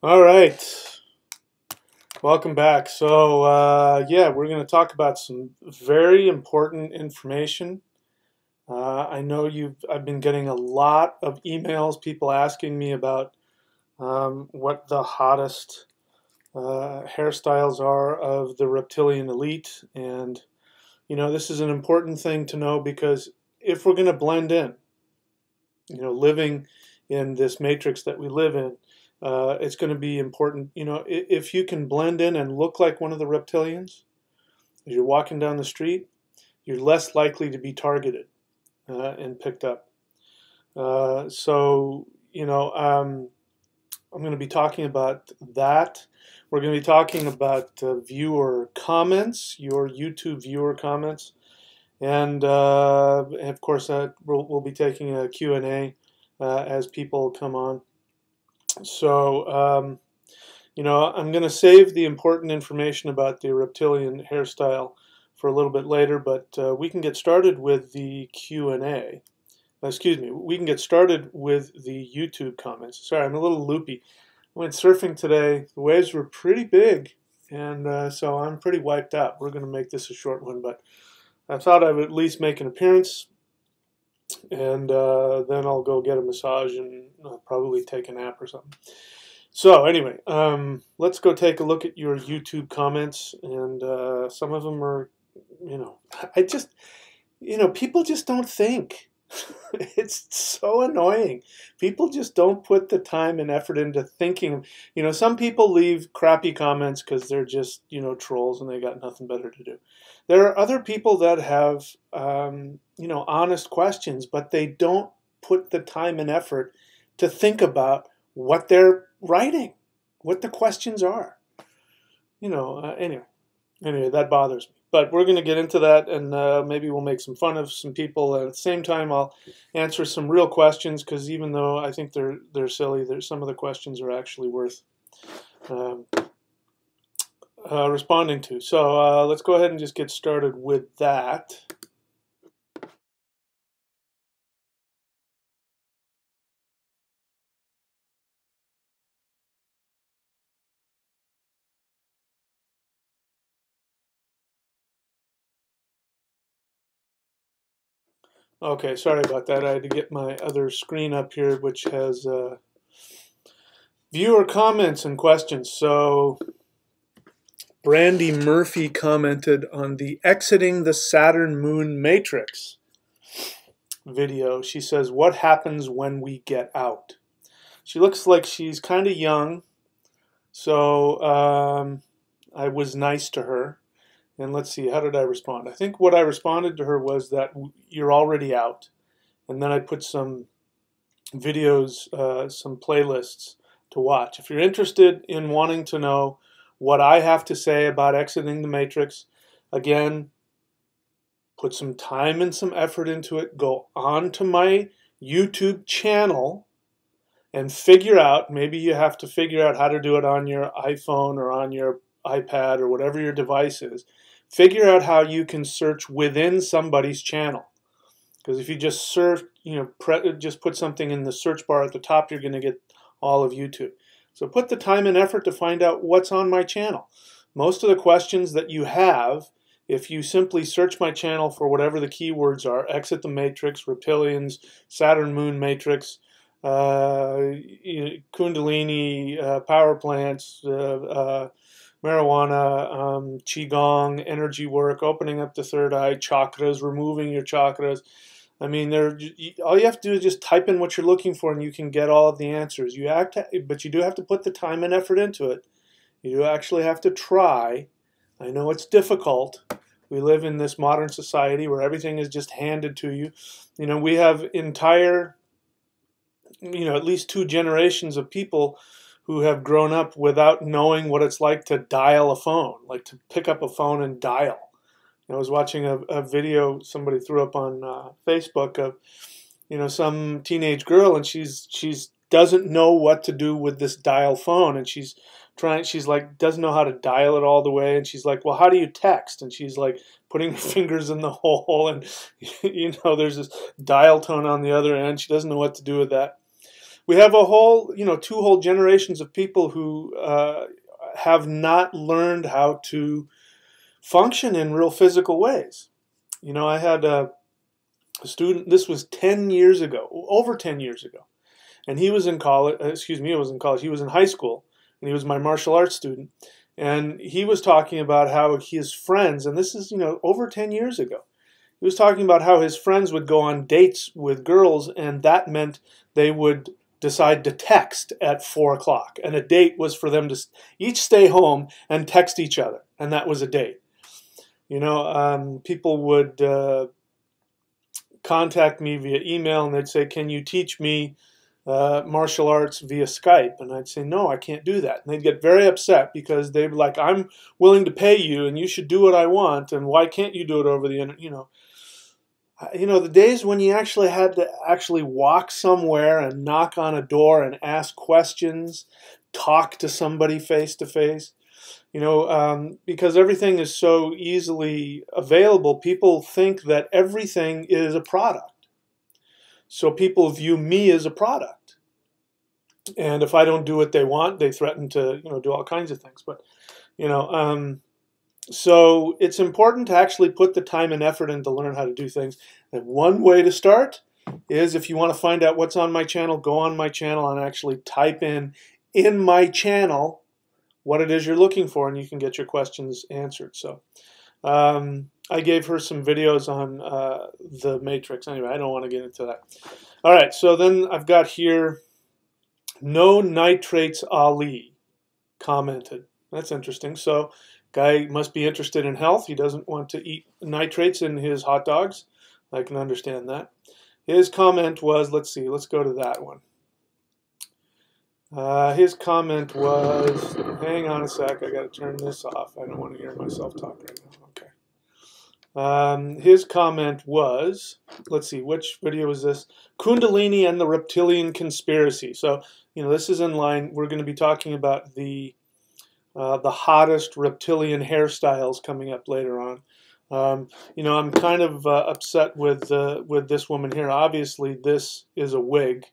All right, welcome back. So yeah, we're going to talk about some very important information. I know I've been getting a lot of emails, people asking me about what the hottest hairstyles are of the reptilian elite, and this is an important thing to know because if we're going to blend in, living in this matrix that we live in, it's going to be important. If you can blend in and look like one of the reptilians as you're walking down the street, you're less likely to be targeted and picked up. I'm going to be talking about that. We're going to be talking about viewer comments, your YouTube viewer comments, and of course we'll be taking a Q&A as people come on. So, I'm going to save the important information about the reptilian hairstyle for a little bit later, but we can get started with the Q&A. Excuse me, we can get started with the YouTube comments. Sorry, I'm a little loopy. I went surfing today. The waves were pretty big, and so I'm pretty wiped out. We're going to make this a short one, but I thought I would at least make an appearance, and then I'll go get a massage and probably take a nap or something. So anyway, let's go take a look at your YouTube comments, and some of them are, people just don't think. It's so annoying. People just don't put the time and effort into thinking. Some people leave crappy comments because they're just, trolls and they got nothing better to do. There are other people that have, honest questions, but they don't put the time and effort to think about what they're writing, what the questions are. Anyway, that bothers me. But we're going to get into that, and maybe we'll make some fun of some people. And at the same time, I'll answer some real questions, because even though I think they're silly, some of the questions are actually worth responding to. So let's go ahead and just get started with that. Okay, sorry about that. I had to get my other screen up here, which has viewer comments and questions. So Brandy Murphy commented on the Exiting the Saturn Moon Matrix video. She says, "What happens when we get out?" She looks like she's kind of young, so I was nice to her. And let's see, how did I respond? I think what I responded to her was that you're already out. And then I put some videos, some playlists to watch. If you're interested in wanting to know what I have to say about exiting the matrix, again, put some time and some effort into it. Go on to my YouTube channel and figure out, maybe you have to figure out how to do it on your iPhone or on your iPad or whatever your device is. Figure out how you can search within somebody's channel. Because if you just search, just put something in the search bar at the top, you're going to get all of YouTube. So put the time and effort to find out what's on my channel. Most of the questions that you have, if you simply search my channel for whatever the keywords are, Exit the Matrix, Reptilians, Saturn Moon Matrix, Kundalini, power plants, marijuana, qigong, energy work, opening up the third eye, chakras, removing your chakras. I mean, all you have to do is just type in what you're looking for, and you can get all of the answers. But you do have to put the time and effort into it. You do actually have to try. I know it's difficult. We live in this modern society where everything is just handed to you. We have entire, at least 2 generations of people who have grown up without knowing what it's like to dial a phone, like to pick up a phone and dial. I was watching a video somebody threw up on Facebook of, some teenage girl, and she's doesn't know what to do with this dial phone, and she's like, doesn't know how to dial it all the way, and she's like, well, how do you text? And she's like putting her fingers in the hole, and there's this dial tone on the other end. She doesn't know what to do with that. we have a whole, two whole generations of people who have not learned how to function in real physical ways. I had a student, this was 10 years ago, over 10 years ago, and he was in college, excuse me, he was in college, he was in high school, and he was my martial arts student, and he was talking about how his friends, and this is, over 10 years ago, he was talking about how his friends would go on dates with girls, and that meant they would decide to text at 4 o'clock, and a date was for them to each stay home and text each other, and that was a date. People would contact me via email, and they'd say, can you teach me martial arts via Skype? And I'd say, no, I can't do that. And they'd get very upset because they'd be like, I'm willing to pay you, and you should do what I want, and why can't you do it over the internet? The days when you actually had to walk somewhere and knock on a door and ask questions, talk to somebody face to face, because everything is so easily available, people think that everything is a product. So people view me as a product. And if I don't do what they want, they threaten to, do all kinds of things. But, so it's important to actually put the time and effort in to learn how to do things. And one way to start is, if you want to find out what's on my channel, go on my channel and actually type in my channel what it is you're looking for, and you can get your questions answered. So I gave her some videos on the Matrix. Anyway, I don't want to get into that. All right, so then I've got here, no nitrates Ali commented. That's interesting. So guy must be interested in health. He doesn't want to eat nitrates in his hot dogs. I can understand that. His comment was, let's see, let's go to that one. His comment was, hang on a sec, I got to turn this off. I don't want to hear myself talk right now. Okay. His comment was, let's see, which video is this? Kundalini and the Reptilian Conspiracy. So, this is in line. We're going to be talking about the hottest reptilian hairstyles coming up later on. I'm kind of upset with this woman here. Obviously, this is a wig.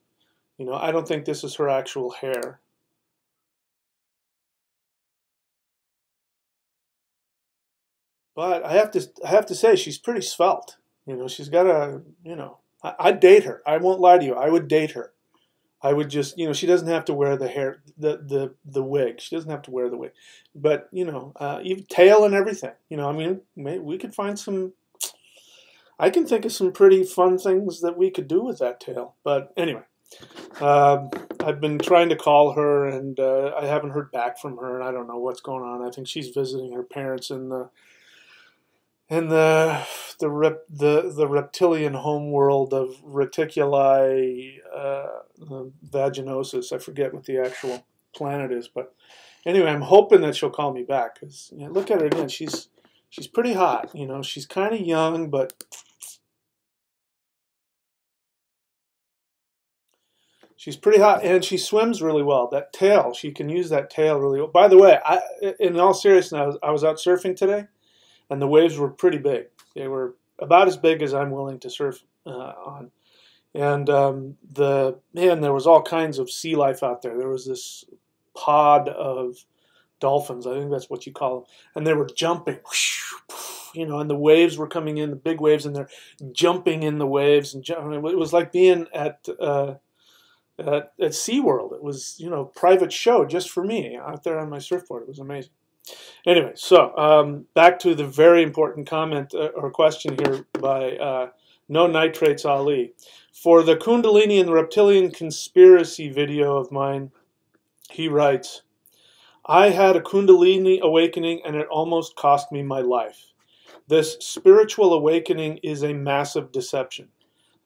I don't think this is her actual hair. But I have to say, she's pretty svelte. She's got a, I'd date her. I won't lie to you. I would date her. I would just, she doesn't have to wear the hair, the wig. She doesn't have to wear the wig. But, even tail and everything. We could find some, I can think of some pretty fun things that we could do with that tail. But anyway. I've been trying to call her, and I haven't heard back from her, and I don't know what's going on. I think she's visiting her parents in the reptilian homeworld of reticuli vaginosus. I forget what the actual planet is, but anyway, I'm hoping that she'll call me back, because look at her again. She's pretty hot. She's kind of young, but she's pretty hot, and she swims really well. That tail, she can use that tail really well. By the way, in all seriousness, I was out surfing today, and the waves were pretty big. They were about as big as I'm willing to surf on. And there was all kinds of sea life out there. There was this pod of dolphins, I think that's what you call them, and they were jumping, and the waves were coming in, the big waves, and they're jumping in the waves, and it was like being at SeaWorld. It was, private show just for me out there on my surfboard. It was amazing. Anyway, so back to the very important comment or question here by No Nitrates Ali. For the Kundalini and the Reptilian Conspiracy video of mine, he writes, I had a Kundalini awakening, and it almost cost me my life. This spiritual awakening is a massive deception.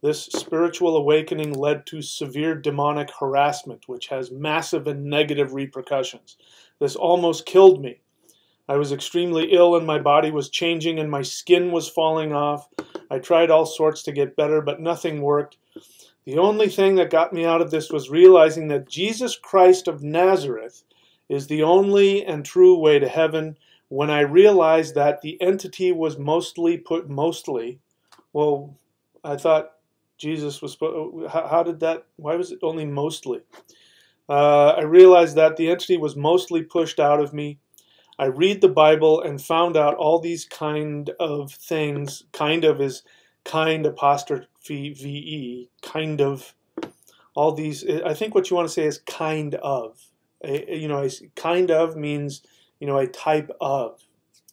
This spiritual awakening led to severe demonic harassment, which has massive and negative repercussions. This almost killed me. I was extremely ill, and my body was changing, and my skin was falling off. I tried all sorts to get better, but nothing worked. The only thing that got me out of this was realizing that Jesus Christ of Nazareth is the only and true way to heaven. When I realized that the entity was mostly, well, I thought, Jesus was, how did that, why was it only mostly? I realized that the entity was mostly pushed out of me. I read the Bible and found out all these kind of things. Kind of is kind apostrophe V-E, kind of. All these, I think what you want to say is kind of. Kind of means, a type of.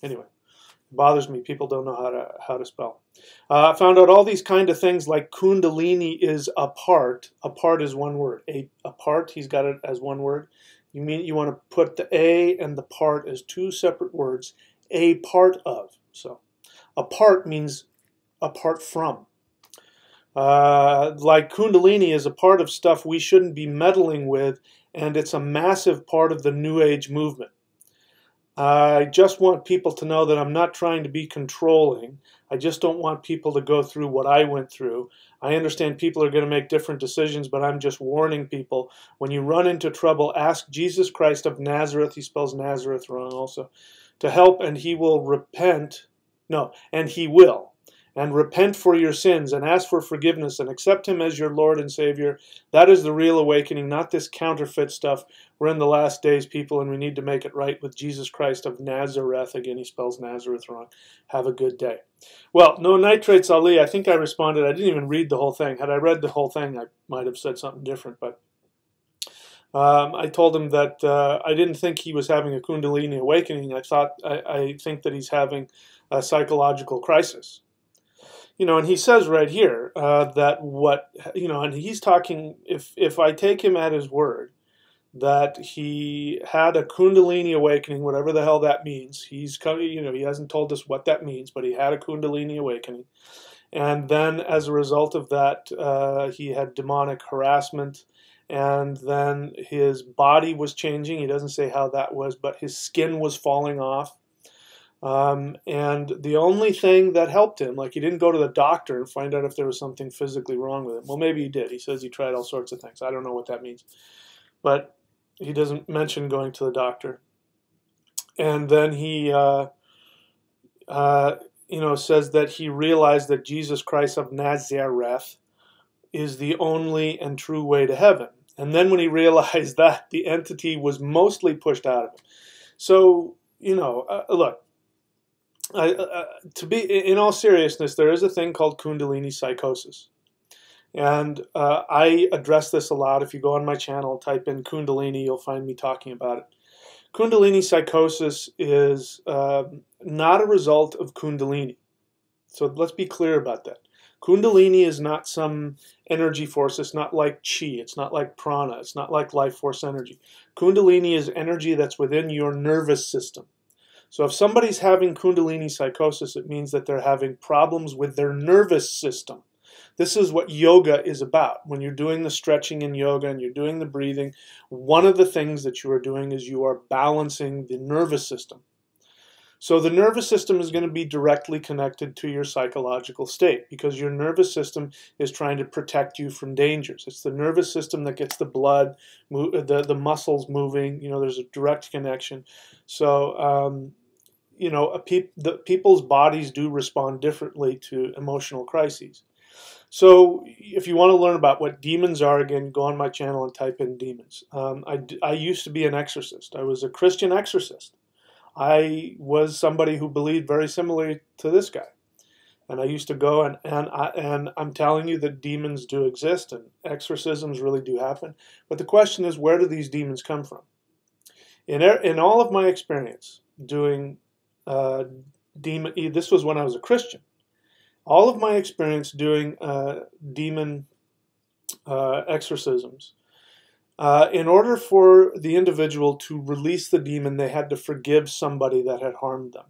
Anyway, it bothers me. People don't know how to spell. I found out all these kind of things like Kundalini is a part. A part is one word. A part, he's got it as one word. You want to put the A and the part as two separate words. A part of. So, apart means apart from. Like Kundalini is a part of stuff we shouldn't be meddling with, and it's a massive part of the New Age movement. I just want people to know that I'm not trying to be controlling. I just don't want people to go through what I went through. I understand people are going to make different decisions, but I'm just warning people, when you run into trouble, ask Jesus Christ of Nazareth, he spells Nazareth wrong also, to help, and he will repent. No, and he will. And repent for your sins and ask for forgiveness and accept him as your Lord and Savior. That is the real awakening, not this counterfeit stuff. We're in the last days, people, and we need to make it right with Jesus Christ of Nazareth. Again, he spells Nazareth wrong. Have a good day. Well, no nitrates, Ali. I think I responded. I didn't even read the whole thing. Had I read the whole thing, I might have said something different. But I told him that I didn't think he was having a Kundalini awakening. I think that he's having a psychological crisis. And he says right here that and he's talking, if I take him at his word, that he had a Kundalini awakening, whatever the hell that means. He's he hasn't told us what that means, but he had a Kundalini awakening. And then as a result of that, he had demonic harassment, and then his body was changing. He doesn't say how that was, but his skin was falling off. And the only thing that helped him, like he didn't go to the doctor and find out if there was something physically wrong with him. Well, maybe he did. He says he tried all sorts of things. I don't know what that means. But he doesn't mention going to the doctor. And then he, says that he realized that Jesus Christ of Nazareth is the only and true way to heaven. And then when he realized that, the entity was mostly pushed out of him. So, look. To be in all seriousness, there is a thing called Kundalini psychosis, and I address this a lot. If you go on my channel, type in Kundalini, you'll find me talking about it. Kundalini psychosis is not a result of Kundalini, so let's be clear about that. Kundalini is not some energy force. It's not like chi. It's not like prana. It's not like life force energy. Kundalini is energy that's within your nervous system. So if somebody's having Kundalini psychosis, it means that they're having problems with their nervous system. This is what yoga is about. When you're doing the stretching in yoga and you're doing the breathing, one of the things that you are doing is you are balancing the nervous system. So the nervous system is going to be directly connected to your psychological state, because your nervous system is trying to protect you from dangers. It's the nervous system that gets the blood, the muscles moving. There's a direct connection. So, people's bodies do respond differently to emotional crises. So if you want to learn about what demons are, again, go on my channel and type in demons. I used to be an exorcist. I was a Christian exorcist. I was somebody who believed very similarly to this guy. And I used to go and I'm telling you that demons do exist and exorcisms really do happen. But the question is, where do these demons come from? In all of my experience doing this was when I was a Christian. All of my experience doing demon exorcisms, in order for the individual to release the demon, they had to forgive somebody that had harmed them.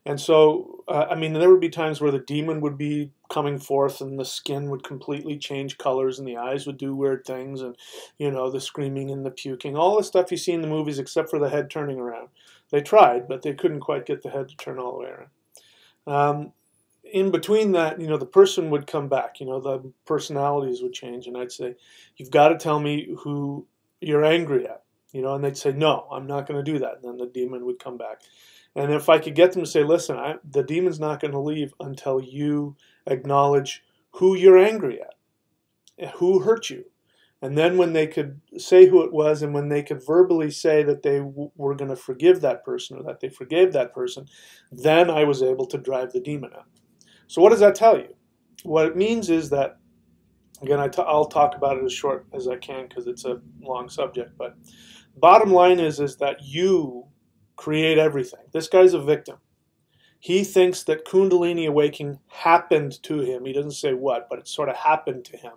And so, there would be times where the demon would be coming forth and the skin would completely change colors and the eyes would do weird things and, the screaming and the puking, all the stuff you see in the movies except for the head turning around. They tried, but they couldn't quite get the head to turn all the way around. In between that, the person would come back, the personalities would change, and I'd say, you've got to tell me who you're angry at, and they'd say, no, I'm not going to do that. And then the demon would come back. And if I could get them to say, listen, the demon's not going to leave until you acknowledge who you're angry at, who hurt you. And then when they could say who it was, and when they could verbally say that they were going to forgive that person, or that they forgave that person, then I was able to drive the demon out. So what does that tell you? What it means is that, again, I'll talk about it as short as I can because it's a long subject, but bottom line is that you create everything. This guy's a victim. He thinks that Kundalini awakening happened to him. He doesn't say what, but it sort of happened to him.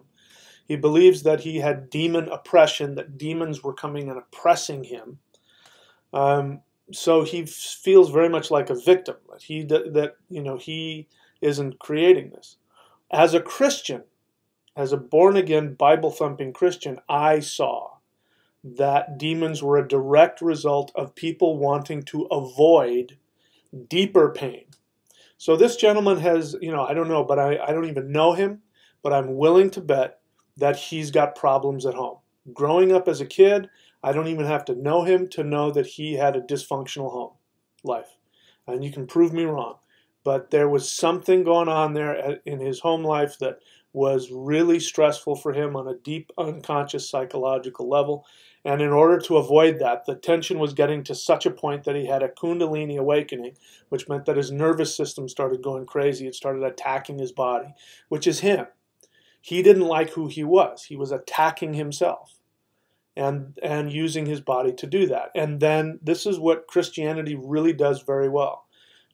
He believes that he had demon oppression, that demons were coming and oppressing him. So he feels very much like a victim, that he isn't creating this. As a Christian, as a born-again, Bible-thumping Christian, I saw that demons were a direct result of people wanting to avoid deeper pain. So this gentleman has, I don't know, but I don't even know him, but I'm willing to bet that he's got problems at home. Growing up as a kid, I don't even have to know him to know that he had a dysfunctional home life. And you can prove me wrong. But there was something going on there in his home life that was really stressful for him on a deep, unconscious psychological level. And in order to avoid that, the tension was getting to such a point that he had a Kundalini awakening, which meant that his nervous system started going crazy. It started attacking his body, which is him. He didn't like who he was. He was attacking himself and using his body to do that. And then this is what Christianity really does very well.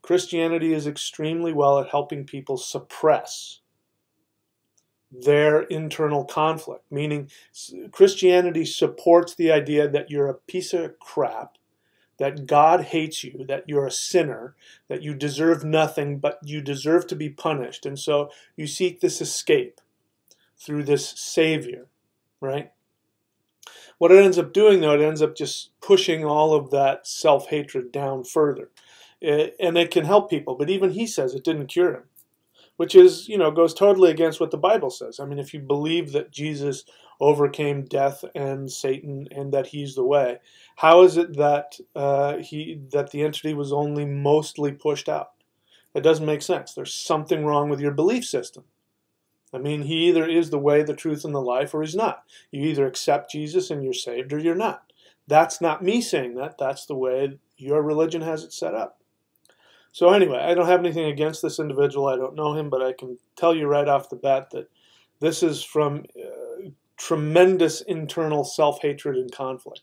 Christianity is extremely well at helping people suppress their internal conflict, meaning Christianity supports the idea that you're a piece of crap, that God hates you, that you're a sinner, that you deserve nothing, but you deserve to be punished. And so you seek this escape through this savior, right? What it ends up doing, though, it ends up just pushing all of that self-hatred down further. And it can help people, but even he says it didn't cure him, which is, goes totally against what the Bible says. I mean, if you believe that Jesus overcame death and Satan and that he's the way, how is it that that the entity was only mostly pushed out? It doesn't make sense. There's something wrong with your belief system. I mean, he either is the way, the truth, and the life, or he's not. You either accept Jesus and you're saved, or you're not. That's not me saying that. That's the way your religion has it set up. So anyway, I don't have anything against this individual. I don't know him, but I can tell you right off the bat that this is from tremendous internal self-hatred and conflict.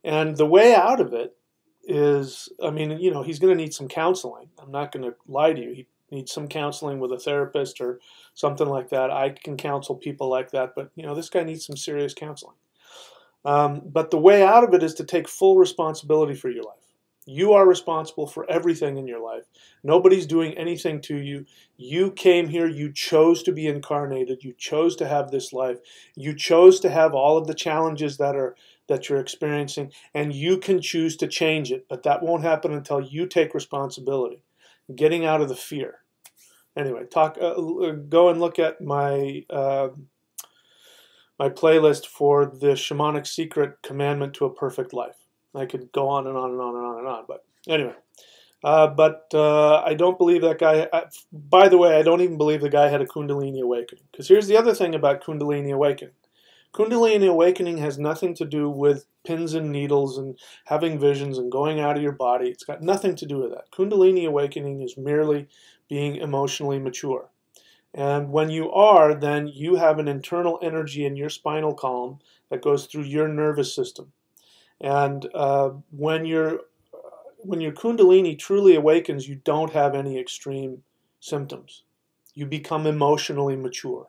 And the way out of it is, I mean, he's going to need some counseling. I'm not going to lie to you. He needs some counseling with a therapist or something like that. I can counsel people like that, but this guy needs some serious counseling. But the way out of it is to take full responsibility for your life. You are responsible for everything in your life. Nobody's doing anything to you. You came here. You chose to be incarnated. You chose to have this life. You chose to have all of the challenges that you're experiencing, and you can choose to change it. But that won't happen until you take responsibility. Getting out of the fear. Anyway, go and look at my my playlist for the Shamanic Secret Commandment to a Perfect Life. I could go on and on and on and on and on, but anyway. I don't believe that guy. By the way, I don't even believe the guy had a Kundalini awakening. Because here's the other thing about Kundalini awakening. Kundalini awakening has nothing to do with pins and needles and having visions and going out of your body. It's got nothing to do with that. Kundalini awakening is merely being emotionally mature. And when you are, then you have an internal energy in your spinal column that goes through your nervous system. And when your Kundalini truly awakens, you don't have any extreme symptoms. You become emotionally mature.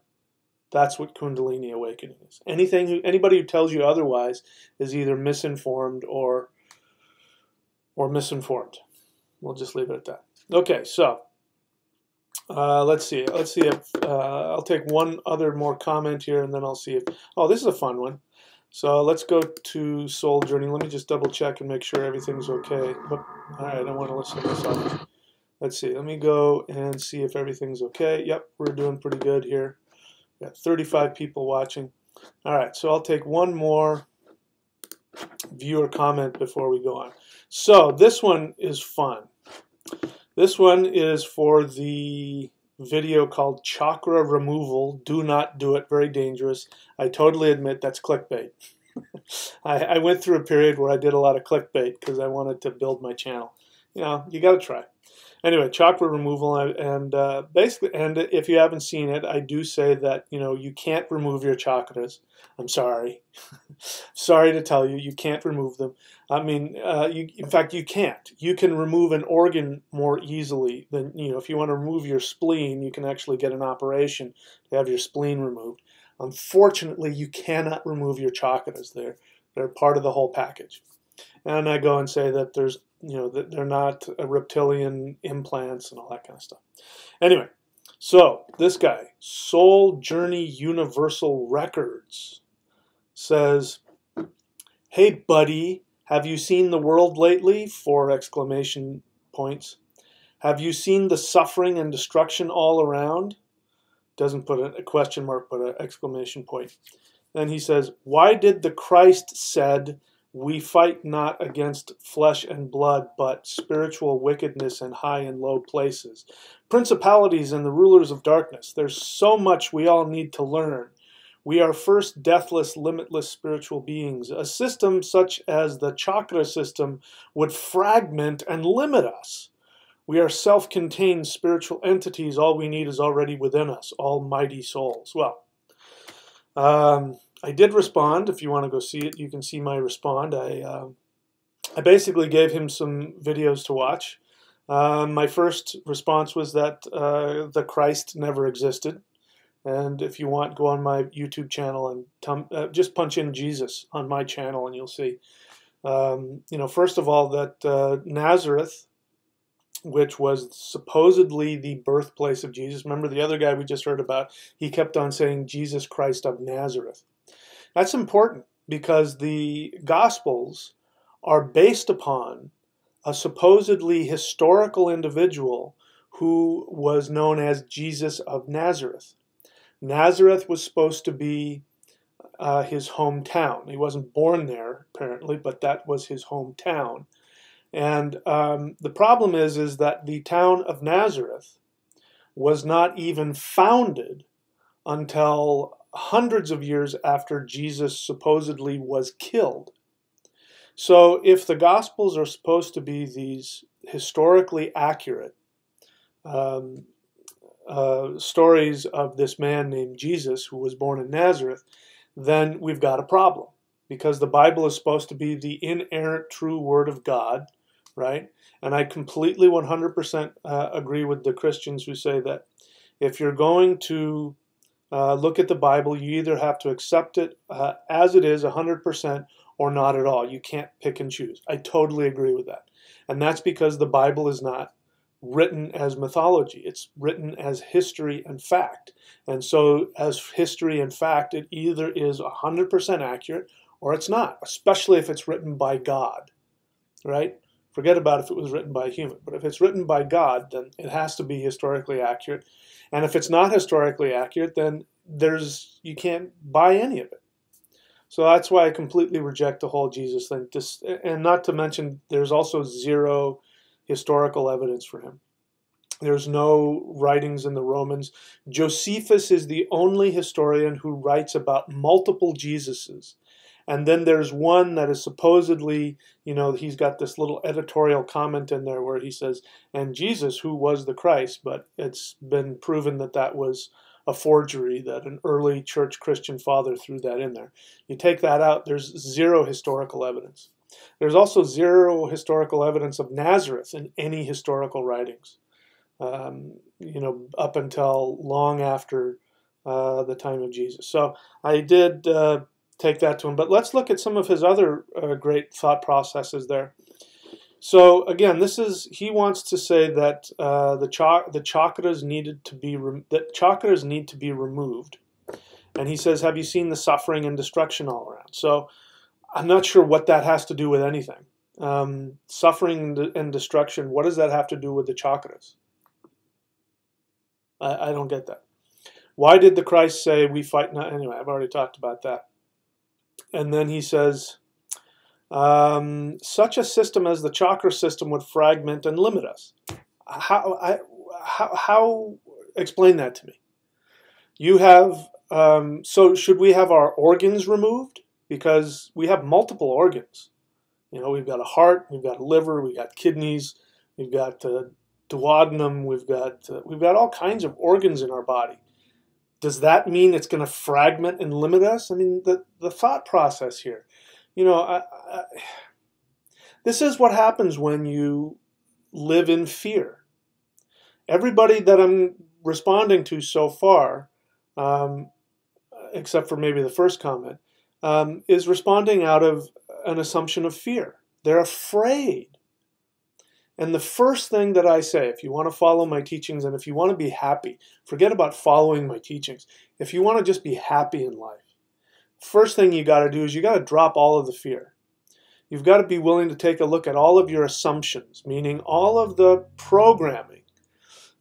That's what Kundalini awakening is. Anybody who tells you otherwise is either misinformed or misinformed. We'll just leave it at that. Okay, so let's see. Let's see if I'll take one other more comment here, and then I'll see if. Oh, this is a fun one. So let's go to Soul Journey. Let me just double check and make sure everything's okay. All right, I don't want to listen to this others. Let's see. Let me go and see if everything's okay. Yep, we're doing pretty good here. Got 35 people watching. All right, so I'll take one more viewer comment before we go on. So this one is fun. This one is for the video called Chakra Removal. Do not do it. Very dangerous. I totally admit that's clickbait. I went through a period where I did a lot of clickbait because I wanted to build my channel. You know, you got to try. Anyway, chakra removal, and basically, and if you haven't seen it, I do say that, you know, you can't remove your chakras. I'm sorry. Sorry to tell you, you can't remove them. I mean, in fact, you can't. You can remove an organ more easily than, you know, if you want to remove your spleen, you can actually get an operation to have your spleen removed. Unfortunately, you cannot remove your chakras. They're part of the whole package. And I go and say that there's, you know, that they're not reptilian implants and all that kind of stuff. Anyway, so this guy, Soul Journey Universal Records, says, "Hey buddy, have you seen the world lately?" 4 exclamation points. "Have you seen the suffering and destruction all around?" Doesn't put a question mark, but an exclamation point. Then he says, "Why did the Christ said, 'We fight not against flesh and blood, but spiritual wickedness in high and low places, principalities and the rulers of darkness'? There's so much we all need to learn. We are first deathless, limitless spiritual beings. A system such as the chakra system would fragment and limit us. We are self-contained spiritual entities. All we need is already within us, almighty souls." Well, I did respond. If you want to go see it, you can see my respond. I basically gave him some videos to watch. My first response was that the Christ never existed. And if you want, go on my YouTube channel and just punch in Jesus on my channel and you'll see. You know, first of all, that Nazareth, which was supposedly the birthplace of Jesus. Remember the other guy we just heard about? He kept on saying Jesus Christ of Nazareth. That's important because the Gospels are based upon a supposedly historical individual who was known as Jesus of Nazareth. Nazareth was supposed to be his hometown. He wasn't born there, apparently, but that was his hometown. And the problem is that the town of Nazareth was not even founded until hundreds of years after Jesus supposedly was killed. So if the Gospels are supposed to be these historically accurate stories of this man named Jesus who was born in Nazareth, then we've got a problem. Because the Bible is supposed to be the inerrant true Word of God, right? And I completely 100% agree with the Christians who say that if you're going to look at the Bible, you either have to accept it as it is 100% or not at all. You can't pick and choose. I totally agree with that. And that's because the Bible is not written as mythology. It's written as history and fact. And so as history and fact, it either is 100% accurate or it's not, especially if it's written by God, right? Forget about if it was written by a human. But if it's written by God, then it has to be historically accurate. And if it's not historically accurate, then you can't buy any of it. So that's why I completely reject the whole Jesus thing. And not to mention, there's also zero historical evidence for him. There's no writings in the Romans. Josephus is the only historian who writes about multiple Jesuses. And then there's one that is supposedly, you know, he's got this little editorial comment in there where he says, "And Jesus, who was the Christ," but it's been proven that that was a forgery, that an early church Christian father threw that in there. You take that out, there's zero historical evidence. There's also zero historical evidence of Nazareth in any historical writings, you know, up until long after the time of Jesus. So I did take that to him. But let's look at some of his other great thought processes there. So again, he wants to say that the chakras chakras need to be removed. And he says, "Have you seen the suffering and destruction all around?" So I'm not sure what that has to do with anything. Suffering and destruction, what does that have to do with the chakras? I don't get that. Why did the Christ say, "We fight not"? Anyway, I've already talked about that. And then he says, "Such a system as the chakra system would fragment and limit us." How explain that to me. You have, so should we have our organs removed? Because we have multiple organs. You know, we've got a heart, we've got a liver, we've got kidneys, we've got duodenum, we've got all kinds of organs in our body. Does that mean it's going to fragment and limit us? I mean, the thought process here. You know, this is what happens when you live in fear. Everybody that I'm responding to so far, except for maybe the first comment, is responding out of an assumption of fear. They're afraid. And the first thing that I say, if you want to follow my teachings and if you want to be happy, forget about following my teachings. If you want to just be happy in life, first thing you got to do is you got to drop all of the fear. You've got to be willing to take a look at all of your assumptions, meaning all of the programming.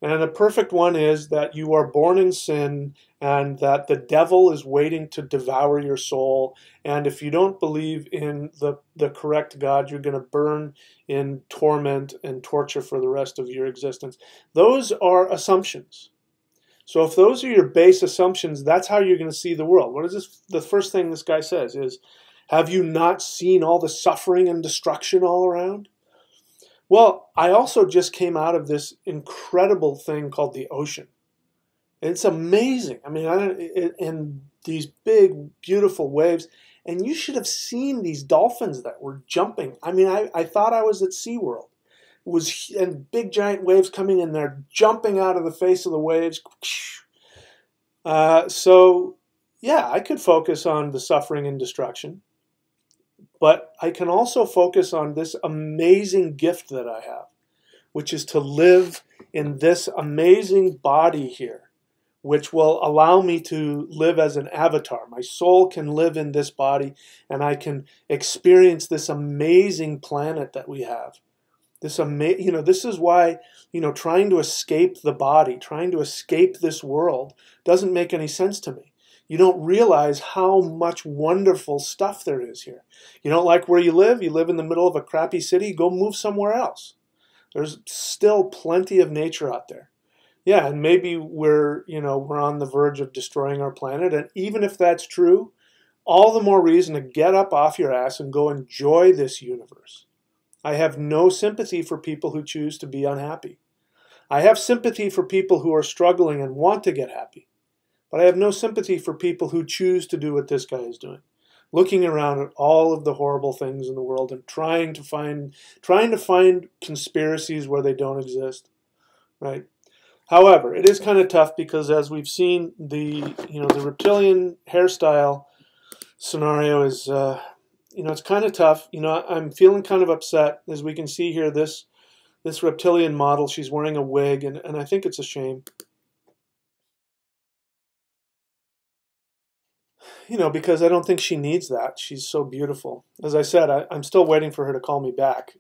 And a perfect one is that you are born in sin and that the devil is waiting to devour your soul. And if you don't believe in the correct God, you're going to burn in torment and torture for the rest of your existence. Those are assumptions. So if those are your base assumptions, that's how you're going to see the world. What is this? The first thing this guy says is, have you not seen all the suffering and destruction all around? Well, I also just came out of this incredible thing called the ocean. It's amazing. I mean, and these big, beautiful waves. And you should have seen these dolphins that were jumping. I mean, I thought I was at SeaWorld. It was, and big, giant waves coming in there, jumping out of the face of the waves. So, yeah, I could focus on the suffering and destruction. But I can also focus on this amazing gift that I have, which is to live in this amazing body here, which will allow me to live as an avatar. My soul can live in this body, and I can experience this amazing planet that we have. This is why, trying to escape the body, trying to escape this world doesn't make any sense to me. You don't realize how much wonderful stuff there is here. You don't like where you live in the middle of a crappy city, go move somewhere else. There's still plenty of nature out there. Yeah, and maybe we're on the verge of destroying our planet, and even if that's true, all the more reason to get up off your ass and go enjoy this universe. I have no sympathy for people who choose to be unhappy. I have sympathy for people who are struggling and want to get happy. But I have no sympathy for people who choose to do what this guy is doing. Looking around at all of the horrible things in the world and trying to find conspiracies where they don't exist. Right? However, it is kind of tough because as we've seen, the reptilian hairstyle scenario is it's kind of tough. I'm feeling kind of upset. As we can see here, this reptilian model, she's wearing a wig, and I think it's a shame. Because I don't think she needs that. She's so beautiful. As I said, I'm still waiting for her to call me back.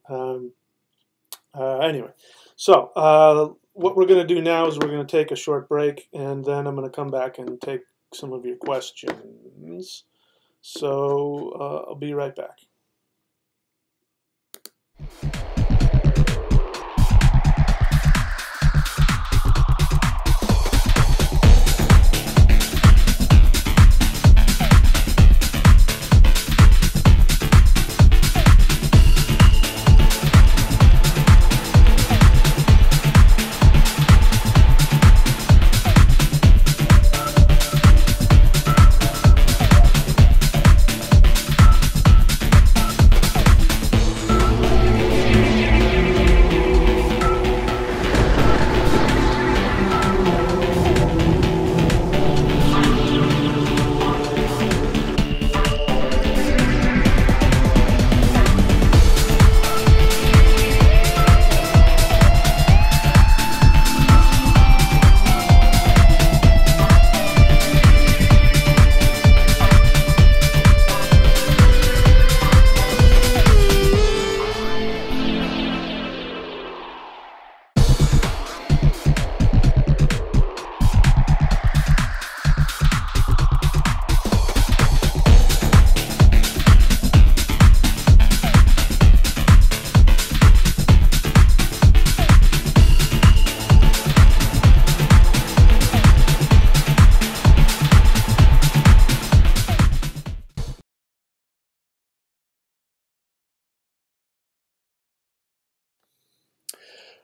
Anyway, so what we're going to do now is we're going to take a short break, and then I'm going to come back and take some of your questions. So I'll be right back.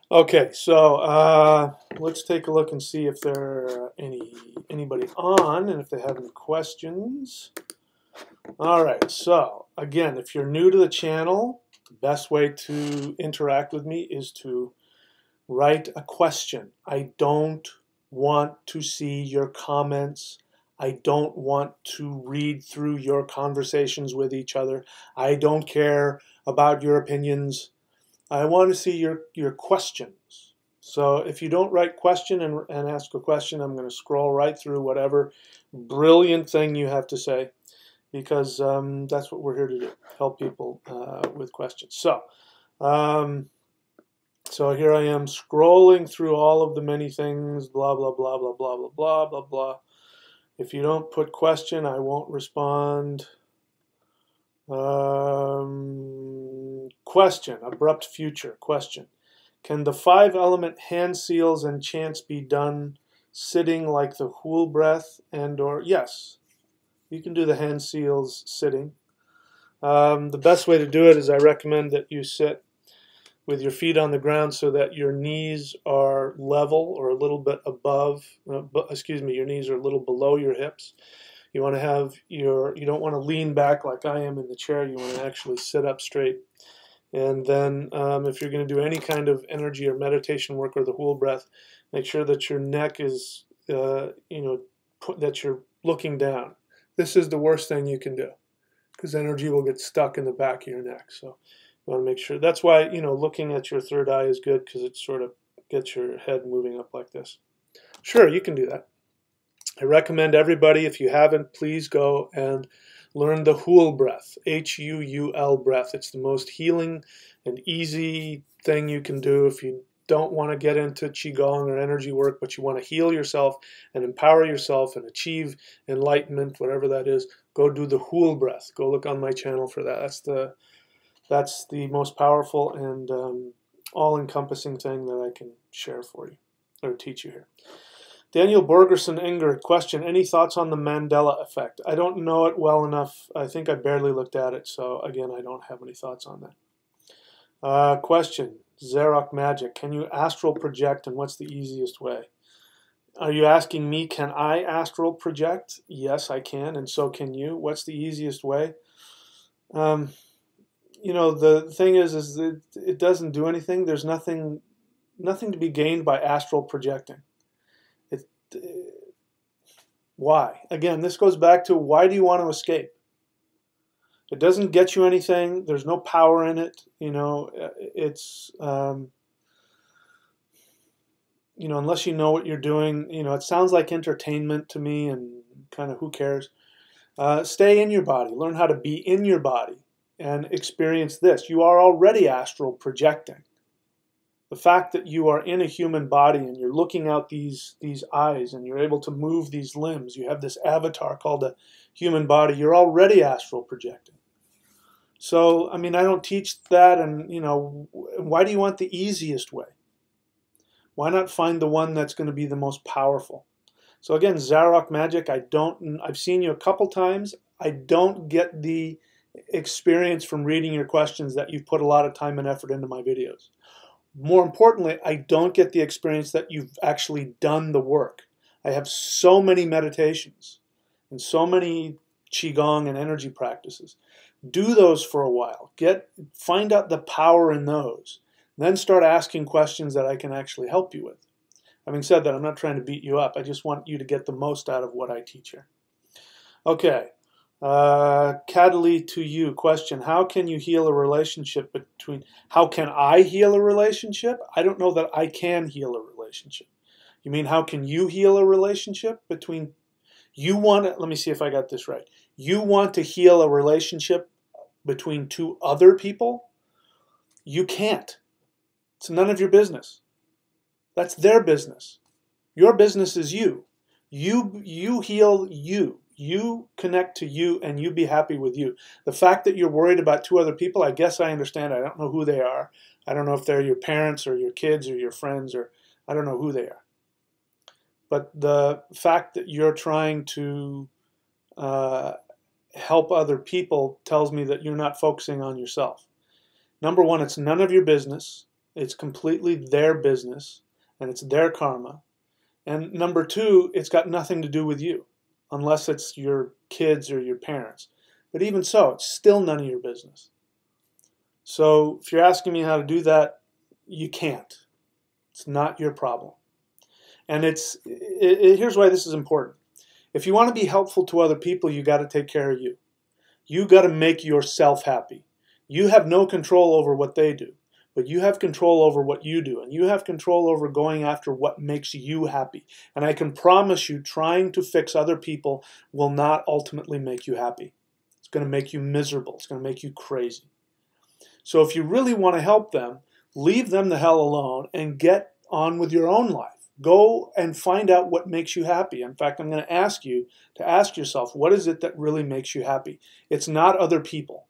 Okay, so let's take a look and see if there are anybody on and if they have any questions. All right, so again, if you're new to the channel, the best way to interact with me is to write a question. I don't want to see your comments. I don't want to read through your conversations with each other. I don't care about your opinions. I want to see your questions. So if you don't write question and ask a question, I'm going to scroll right through whatever brilliant thing you have to say, because that's what we're here to do, help people with questions. So here I am scrolling through all of the many things, blah, blah, blah, blah, blah, blah, blah, blah, blah. If you don't put question, I won't respond. Question, abrupt future, question. Can the 5-element hand seals and chants be done sitting like the whole breath and or, yes, you can do the hand seals sitting. The best way to do it is I recommend that you sit with your feet on the ground so that your knees are level or a little bit above, your knees are a little below your hips. You want to have you don't want to lean back like I am in the chair. You want to actually sit up straight. And then if you're going to do any kind of energy or meditation work or the whole breath, make sure that your neck is, that you're looking down. This is the worst thing you can do because energy will get stuck in the back of your neck. So you want to make sure. That's why, looking at your third eye is good, because it sort of gets your head moving up like this. Sure, you can do that. I recommend everybody, if you haven't, please go and learn the Huul breath, H-U-U-L breath. It's the most healing and easy thing you can do if you don't want to get into Qigong or energy work, but you want to heal yourself and empower yourself and achieve enlightenment, whatever that is. Go do the Huul breath. Go look on my channel for that. That's the most powerful and all-encompassing thing that I can share for you or teach you here. Daniel Borgerson Inger, question, any thoughts on the Mandela effect? I don't know it well enough. I think I barely looked at it, so again, I don't have any thoughts on that. Question, Xerox Magic, can you astral project and what's the easiest way? Are you asking me, can I astral project? Yes, I can, and so can you. What's the easiest way? The thing is that it doesn't do anything. There's nothing to be gained by astral projecting. Why? Again, this goes back to, why do you want to escape? It doesn't get you anything. There's no power in it. It's unless you know what you're doing. It sounds like entertainment to me, and kind of who cares. Stay in your body. Learn how to be in your body and experience this. You are already astral projecting. The fact that you are in a human body and you're looking out these eyes and you're able to move these limbs, you have this avatar called a human body, you're already astral projecting. So, I don't teach that, and, why do you want the easiest way? Why not find the one that's going to be the most powerful? So again, Xerox Magic, I've seen you a couple times. I don't get the experience from reading your questions that you've put a lot of time and effort into my videos. More importantly, I don't get the experience that you've actually done the work. I have so many meditations and so many Qigong and energy practices. Do those for a while. Find out the power in those. Then start asking questions that I can actually help you with. Having said that, I'm not trying to beat you up. I just want you to get the most out of what I teach here. Okay. Cadley to you, question, how can you heal a relationship how can I heal a relationship? I don't know that I can heal a relationship. You mean, how can you heal a relationship let me see if I got this right. You want to heal a relationship between two other people? You can't. It's none of your business. That's their business. Your business is you. You heal you. You connect to you, and you be happy with you. The fact that you're worried about two other people, I guess I understand. I don't know who they are. I don't know if they're your parents or your kids or your friends, or I don't know who they are. But the fact that you're trying to help other people tells me that you're not focusing on yourself. Number one, it's none of your business. It's completely their business, and it's their karma. And number two, it's got nothing to do with you, unless it's your kids or your parents. But even so, it's still none of your business. So if you're asking me how to do that, you can't. It's not your problem. And here's why this is important. If you want to be helpful to other people, you got to take care of you. You got to make yourself happy. You have no control over what they do, but you have control over what you do, and you have control over going after what makes you happy. And I can promise you, trying to fix other people will not ultimately make you happy. It's going to make you miserable. It's going to make you crazy. So if you really want to help them, leave them the hell alone and get on with your own life. Go and find out what makes you happy. In fact, I'm going to ask you to ask yourself, what is it that really makes you happy? It's not other people.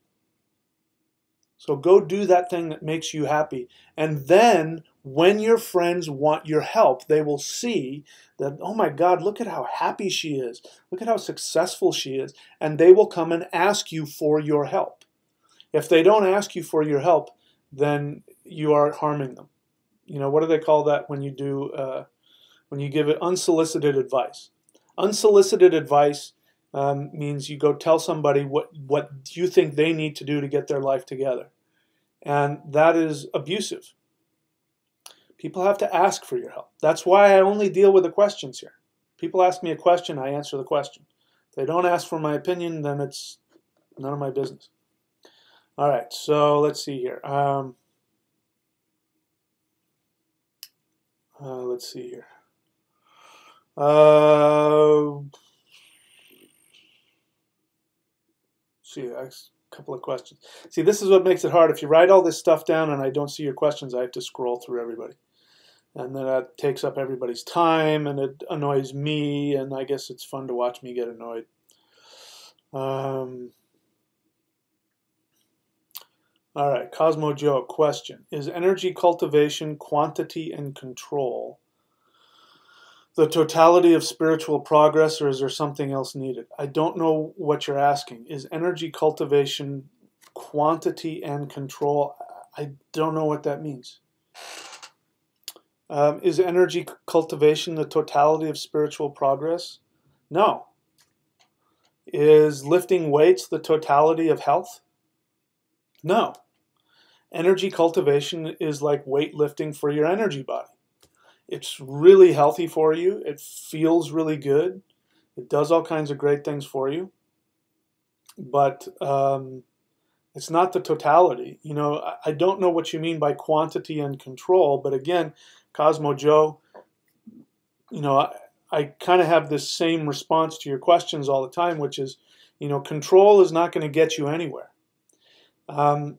So go do that thing that makes you happy. And then when your friends want your help, they will see that, oh my God, look at how happy she is. Look at how successful she is. And they will come and ask you for your help. If they don't ask you for your help, then you are harming them. You know, what do they call that when you do, when you give it unsolicited advice? Unsolicited advice means you go tell somebody what you think they need to do to get their life together. And that is abusive. People have to ask for your help. That's why I only deal with the questions here. People ask me a question, I answer the question. If they don't ask for my opinion, then it's none of my business. All right, so let's see here. Let's see here. See, a couple of questions. See, this is what makes it hard. If you write all this stuff down and I don't see your questions, I have to scroll through everybody. And then that takes up everybody's time, and it annoys me, and I guess it's fun to watch me get annoyed. All right, Cosmo Joe, question. Is energy cultivation, quantity, and control the totality of spiritual progress, or is there something else needed? I don't know what you're asking. Is energy cultivation, quantity, and control? I don't know what that means. Is energy cultivation the totality of spiritual progress? No. Is lifting weights the totality of health? No. Energy cultivation is like weightlifting for your energy body. It's really healthy for you. It feels really good. It does all kinds of great things for you. But it's not the totality. You know, I don't know what you mean by quantity and control. But again, Cosmo Joe, you know, I kind of have this same response to your questions all the time, which is, you know, control is not going to get you anywhere.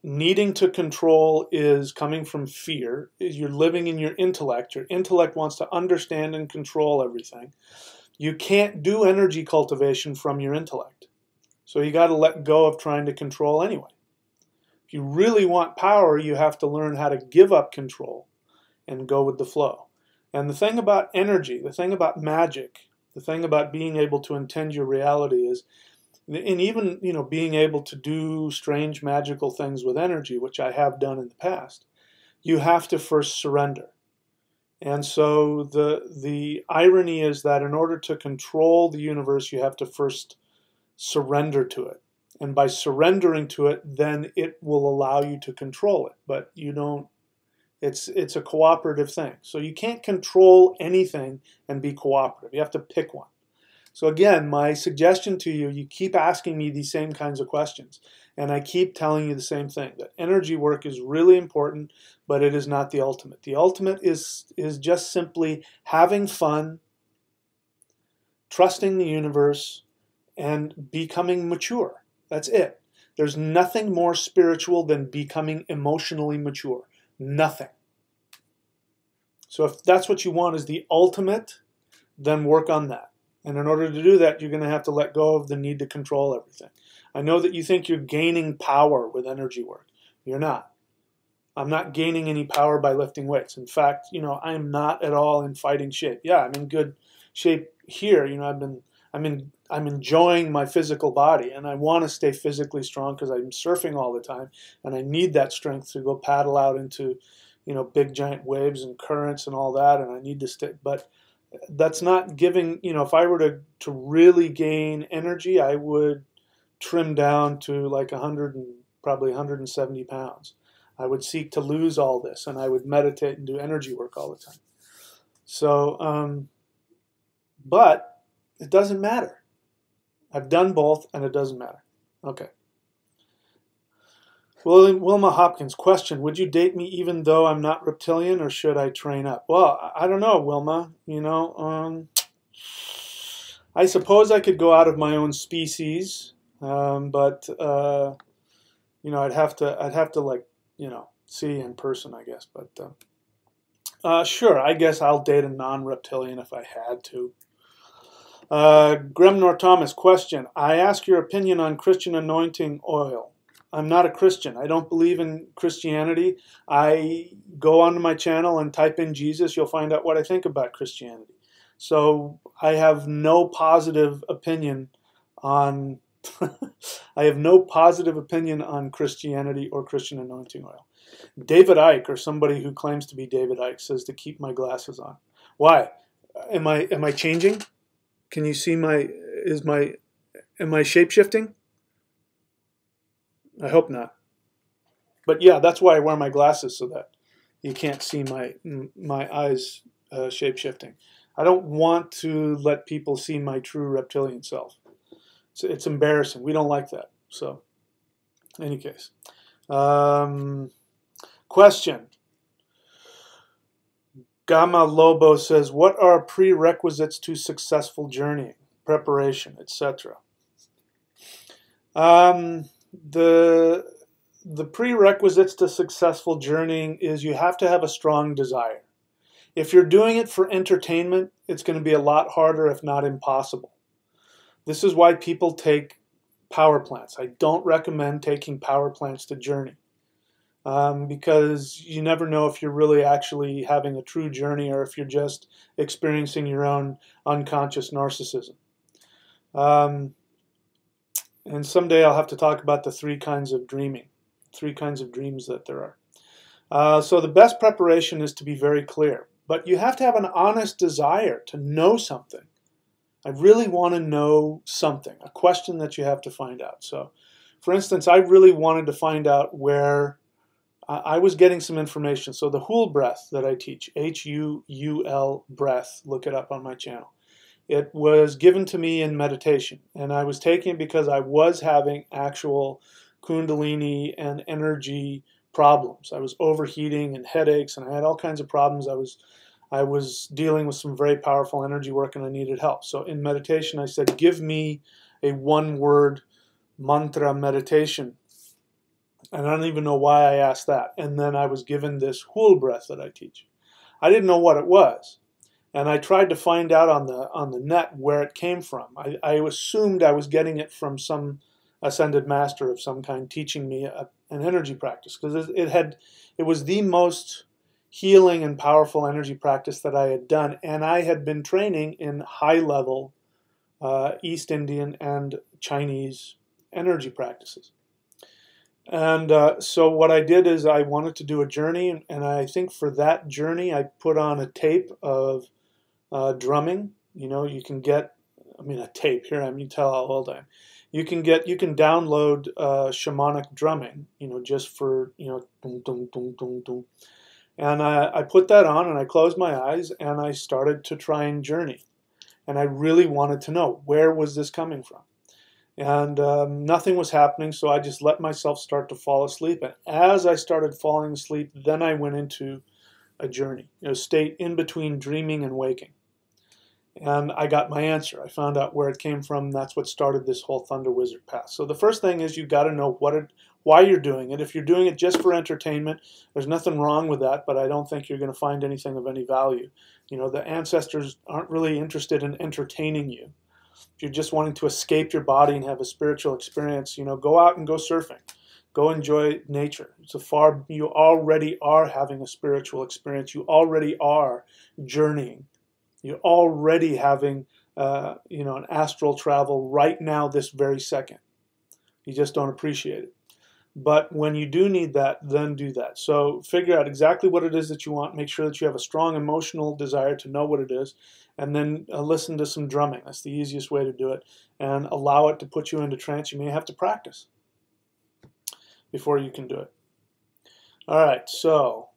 Needing to control is coming from fear. You're living in your intellect. Your intellect wants to understand and control everything. You can't do energy cultivation from your intellect. So you got to let go of trying to control anyway. If you really want power, you have to learn how to give up control and go with the flow. And the thing about energy, the thing about magic, the thing about being able to intend your reality is, and even, you know, being able to do strange magical things with energy, which I have done in the past, you have to first surrender. And so the irony is that in order to control the universe, you have to first surrender to it. And by surrendering to it, then it will allow you to control it. But you don't, it's a cooperative thing. So you can't control anything and be cooperative. You have to pick one. So again, my suggestion to you, you keep asking me these same kinds of questions. And I keep telling you the same thing, that energy work is really important, but it is not the ultimate. The ultimate is just simply having fun, trusting the universe, and becoming mature. That's it. There's nothing more spiritual than becoming emotionally mature. Nothing. So if that's what you want is the ultimate, then work on that. And in order to do that, you're going to have to let go of the need to control everything. I know that you think you're gaining power with energy work. You're not. I'm not gaining any power by lifting weights. In fact, you know, I am not at all in fighting shape. Yeah, I'm in good shape here. You know, I'm enjoying my physical body, and I want to stay physically strong because I'm surfing all the time, and I need that strength to go paddle out into, big giant waves and currents and all that, and I need to stay. But that's not giving, if I were to really gain energy, I would trim down to like 100 and probably 170 pounds. I would seek to lose all this, and I would meditate and do energy work all the time. So, but it doesn't matter. I've done both, and it doesn't matter. Okay. Wilma Hopkins, question, would you date me even though I'm not reptilian, or should I train up? Well, I don't know, Wilma. I suppose I could go out of my own species, but I'd have to like, see in person, I guess. But sure, I guess I'll date a non-reptilian if I had to. Gremnor Thomas, question, I ask your opinion on Christian anointing oil. I'm not a Christian. I don't believe in Christianity. I go onto my channel and type in Jesus. You'll find out what I think about Christianity. So I have no positive opinion on I have no positive opinion on Christianity or Christian anointing oil. David Icke, or somebody who claims to be David Icke, says to keep my glasses on. Why? Am I changing? Can you see am I shape-shifting? I hope not. But yeah, that's why I wear my glasses, so that you can't see my eyes shape-shifting. I don't want to let people see my true reptilian self. It's embarrassing. We don't like that. So, in any case. Question. Gamma Lobo says, what are prerequisites to successful journeying, preparation, etc.? The prerequisites to successful journeying is you have to have a strong desire. If you're doing it for entertainment, it's going to be a lot harder, if not impossible. This is why people take power plants. I don't recommend taking power plants to journey, because you never know if you're really actually having a true journey or if you're just experiencing your own unconscious narcissism. And someday I'll have to talk about the 3 kinds of dreaming, 3 kinds of dreams that there are. So the best preparation is to be very clear. But you have to have an honest desire to know something. I really want to know something, a question that you have to find out. So, for instance, I really wanted to find out where I was getting some information. So the Hul breath that I teach, H-U-U-L breath, look it up on my channel. It was given to me in meditation, and I was taking it because I was having actual Kundalini and energy problems. I was overheating and headaches, and I had all kinds of problems. I was dealing with some very powerful energy work, and I needed help. So in meditation, I said, give me a 1-word mantra meditation. And I don't even know why I asked that. And then I was given this Hul breath that I teach. I didn't know what it was. And I tried to find out on the net where it came from. I assumed I was getting it from some ascended master of some kind teaching me an energy practice, because it was the most healing and powerful energy practice that I had done, and I had been training in high-level East Indian and Chinese energy practices. And so what I did is I wanted to do a journey, and I think for that journey I put on a tape of drumming. You can get, a tape here. You tell how old I am. You can download shamanic drumming. Just for dum dum dum dum dum. And I put that on, and I closed my eyes, and I started to try and journey. And I really wanted to know, where was this coming from? And nothing was happening, so I just let myself start to fall asleep. And as I started falling asleep, then I went into a journey, a state in between dreaming and waking. And I got my answer. I found out where it came from. That's what started this whole Thunder Wizard path. So the first thing is you've got to know why you're doing it. If you're doing it just for entertainment, there's nothing wrong with that, but I don't think you're going to find anything of any value. The ancestors aren't really interested in entertaining you. If you're just wanting to escape your body and have a spiritual experience, go out and go surfing. Go enjoy nature. You already are having a spiritual experience. You already are journeying. You're already having, an astral travel right now, this very second. You just don't appreciate it. But when you do need that, then do that. So figure out exactly what it is that you want. Make sure that you have a strong emotional desire to know what it is. And then listen to some drumming. That's the easiest way to do it. And allow it to put you into trance. You may have to practice before you can do it. All right, so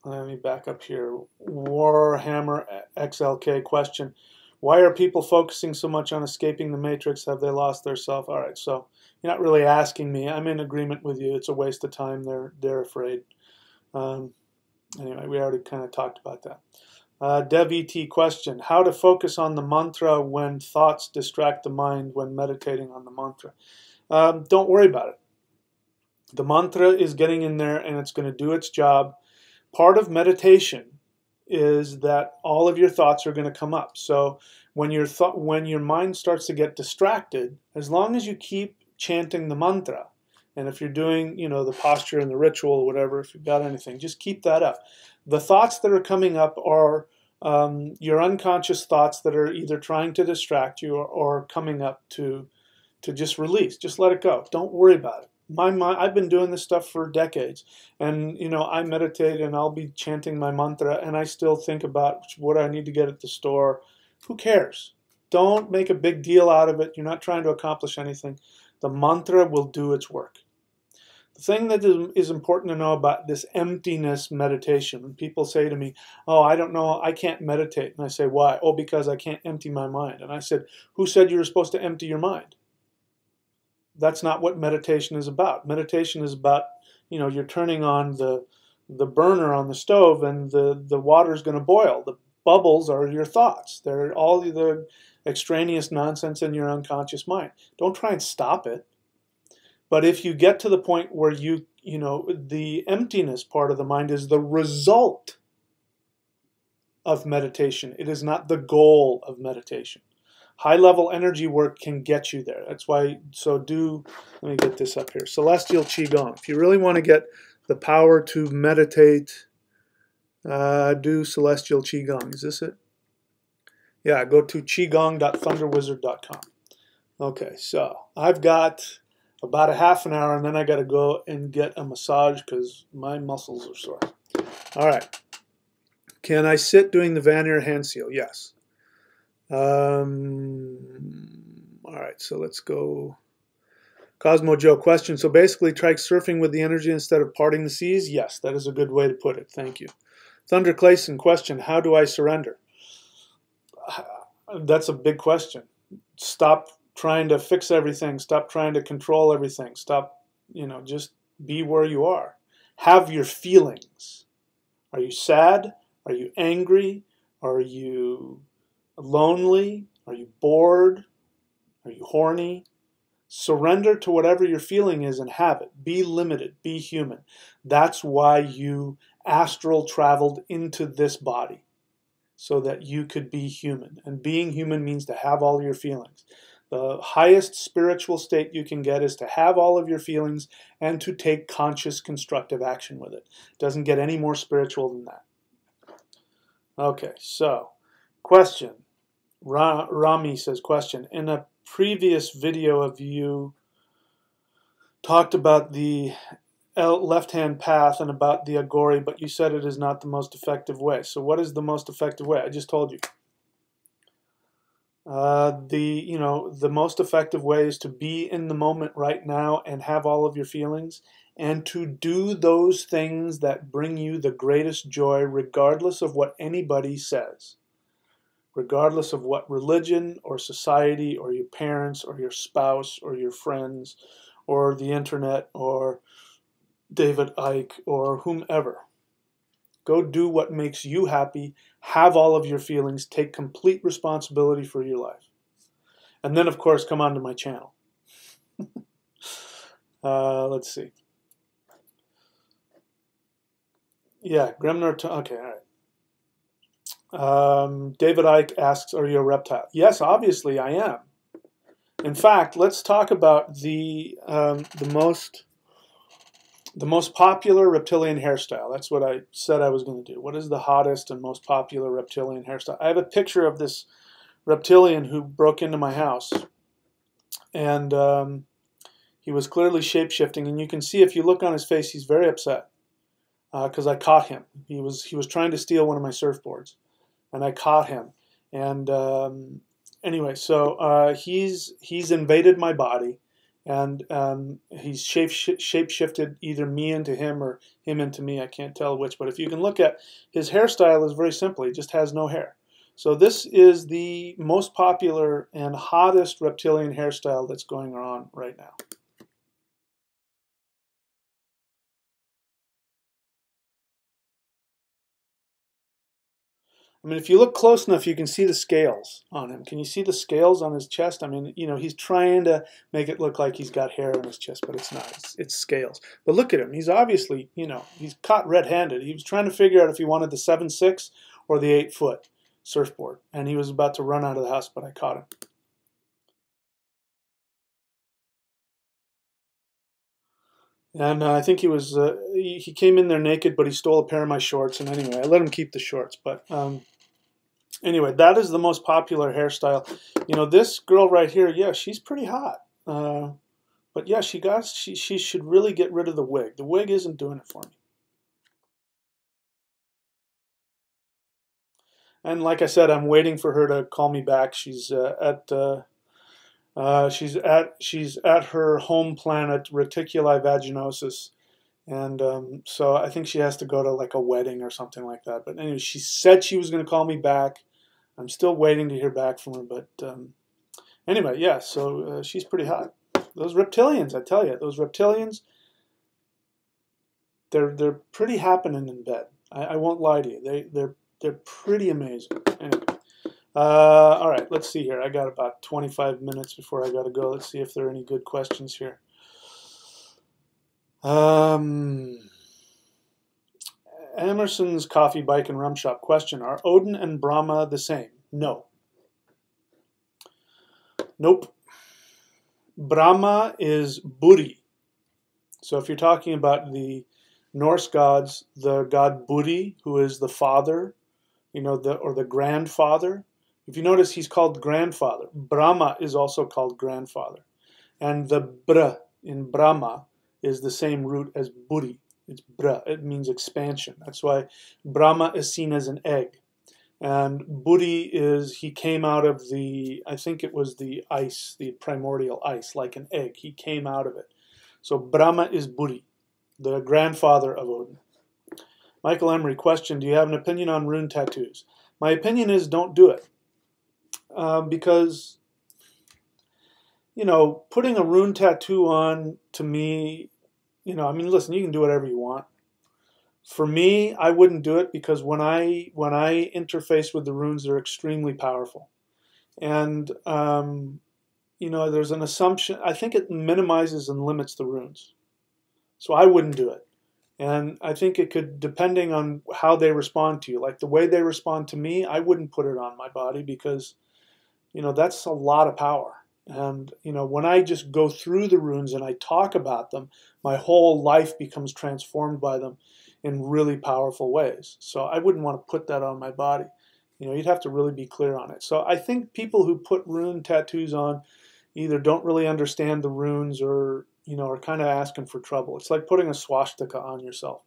let me back up here. Warhammer XLK question. Why are people focusing so much on escaping the matrix? Have they lost their self? All right, so you're not really asking me. I'm in agreement with you. It's a waste of time. They're afraid. Anyway, we already kind of talked about that. Dev ET question. How to focus on the mantra when thoughts distract the mind when meditating on the mantra? Don't worry about it. The mantra is getting in there and it's going to do its job. Part of meditation is that all of your thoughts are going to come up. So when your mind starts to get distracted, as long as you keep chanting the mantra, and if you're doing, the posture and the ritual or whatever, if you've got anything, just keep that up. The thoughts that are coming up are your unconscious thoughts that are either trying to distract you or coming up to just release. Just let it go. Don't worry about it. My mind, I've been doing this stuff for decades, and I meditate and I'll be chanting my mantra and I still think about what I need to get at the store. Who cares? Don't make a big deal out of it. You're not trying to accomplish anything. The mantra will do its work. The thing that is important to know about this emptiness meditation, when people say to me, oh, I don't know, I can't meditate. And I say, why? Oh, because I can't empty my mind. And I said, who said you were supposed to empty your mind? That's not what meditation is about. Meditation is about, you're turning on the burner on the stove and the water is going to boil. The bubbles are your thoughts. They're all the extraneous nonsense in your unconscious mind. Don't try and stop it. But if you get to the point where the emptiness part of the mind is the result of meditation. It is not the goal of meditation. High-level energy work can get you there. That's why, let me get this up here. Celestial Qigong. If you really want to get the power to meditate, do Celestial Qigong. Is this it? Yeah, go to qigong.thunderwizard.com. Okay, so I've got about a half an hour, and then I got to go and get a massage because my muscles are sore. All right. Can I sit doing the Vanir hand seal? Yes. All right, so let's go. Cosmo Joe question. So basically, try surfing with the energy instead of parting the seas? Yes, that is a good way to put it. Thank you. Thunder Clayson question. How do I surrender? That's a big question. Stop trying to fix everything. Stop trying to control everything. Stop, just be where you are. Have your feelings. Are you sad? Are you angry? Are you lonely? Are you bored? Are you horny? Surrender to whatever your feeling is and have it. Be limited. Be human. That's why you astral traveled into this body, so that you could be human. And being human means to have all your feelings. The highest spiritual state you can get is to have all of your feelings and to take conscious, constructive action with it. It doesn't get any more spiritual than that. Okay, so question. Rami says, question. In a previous video of you talked about the left-hand path and about the agori, but you said it is not the most effective way. So what is the most effective way? I just told you. The most effective way is to be in the moment right now and have all of your feelings and to do those things that bring you the greatest joy regardless of what anybody says. Regardless of what religion or society or your parents or your spouse or your friends or the internet or David Icke or whomever. Go do what makes you happy, have all of your feelings, take complete responsibility for your life. And then, of course, come onto my channel. Let's see. Yeah, Grimner, okay, all right. David Icke asks, are you a reptile? Yes, obviously I am. In fact, let's talk about the most popular reptilian hairstyle. That's what I said I was going to do. What is the hottest and most popular reptilian hairstyle? I have a picture of this reptilian who broke into my house. And He was clearly shape-shifting, and you can see if you look on his face, he's very upset because I caught him. He was trying to steal one of my surfboards, and I caught him. And anyway, so he's invaded my body, and he's shape-shifted either me into him or him into me. I can't tell which, but if you can look at his hairstyle, is very simple. He just has no hair. So this is the most popular and hottest reptilian hairstyle that's going on right now. I mean, if you look close enough, you can see the scales on him. Can you see the scales on his chest? I mean, you know, he's trying to make it look like he's got hair on his chest, but it's not. It's scales. But look at him. He's obviously, you know, he's caught red-handed. He was trying to figure out if he wanted the 7'6" or the 8-foot surfboard, and he was about to run out of the house, but I caught him. And I think he was, he came in there naked, but he stole a pair of my shorts. And anyway, I let him keep the shorts. But anyway, that is the most popular hairstyle. You know, this girl right here, yeah, she's pretty hot. But yeah, she should really get rid of the wig. The wig isn't doing it for me. And like I said, I'm waiting for her to call me back. She's at her home planet, Reticuli vaginosus, and so I think she has to go to like a wedding or something like that. But anyway, she said she was going to call me back. I'm still waiting to hear back from her. But anyway, yeah. So she's pretty hot. Those reptilians, I tell you, those reptilians, they're pretty happening in bed. I won't lie to you. They're pretty amazing. Anyway. All right, let's see here. I got about 25 minutes before I got to go. Let's see if there are any good questions here. Emerson's Coffee, Bike, and Rum Shop question. Are Odin and Brahma the same? No. Nope. Brahma is Buri. So if you're talking about the Norse gods, the god Buri, who is the father, you know, or the grandfather. If you notice, he's called grandfather. Brahma is also called grandfather. And the bra in Brahma is the same root as Buri. It's bra. It means expansion. That's why Brahma is seen as an egg. And Buri is, he came out of the, I think it was the ice, the primordial ice, like an egg. He came out of it. So Brahma is Buri, the grandfather of Odin. Michael Emery, question, do you have an opinion on rune tattoos? My opinion is don't do it. Because, you know, putting a rune tattoo on, to me, you know, I mean, listen, you can do whatever you want. For me, I wouldn't do it because when I interface with the runes, they're extremely powerful. And, you know, there's an assumption, I think it minimizes and limits the runes. So I wouldn't do it. And I think it could, depending on how they respond to you, like the way they respond to me, I wouldn't put it on my body because, you know, that's a lot of power. And, you know, when I just go through the runes and I talk about them, my whole life becomes transformed by them in really powerful ways. So I wouldn't want to put that on my body. You know, you'd have to really be clear on it. So I think people who put rune tattoos on either don't really understand the runes or, you know, are kind of asking for trouble. It's like putting a swastika on yourself.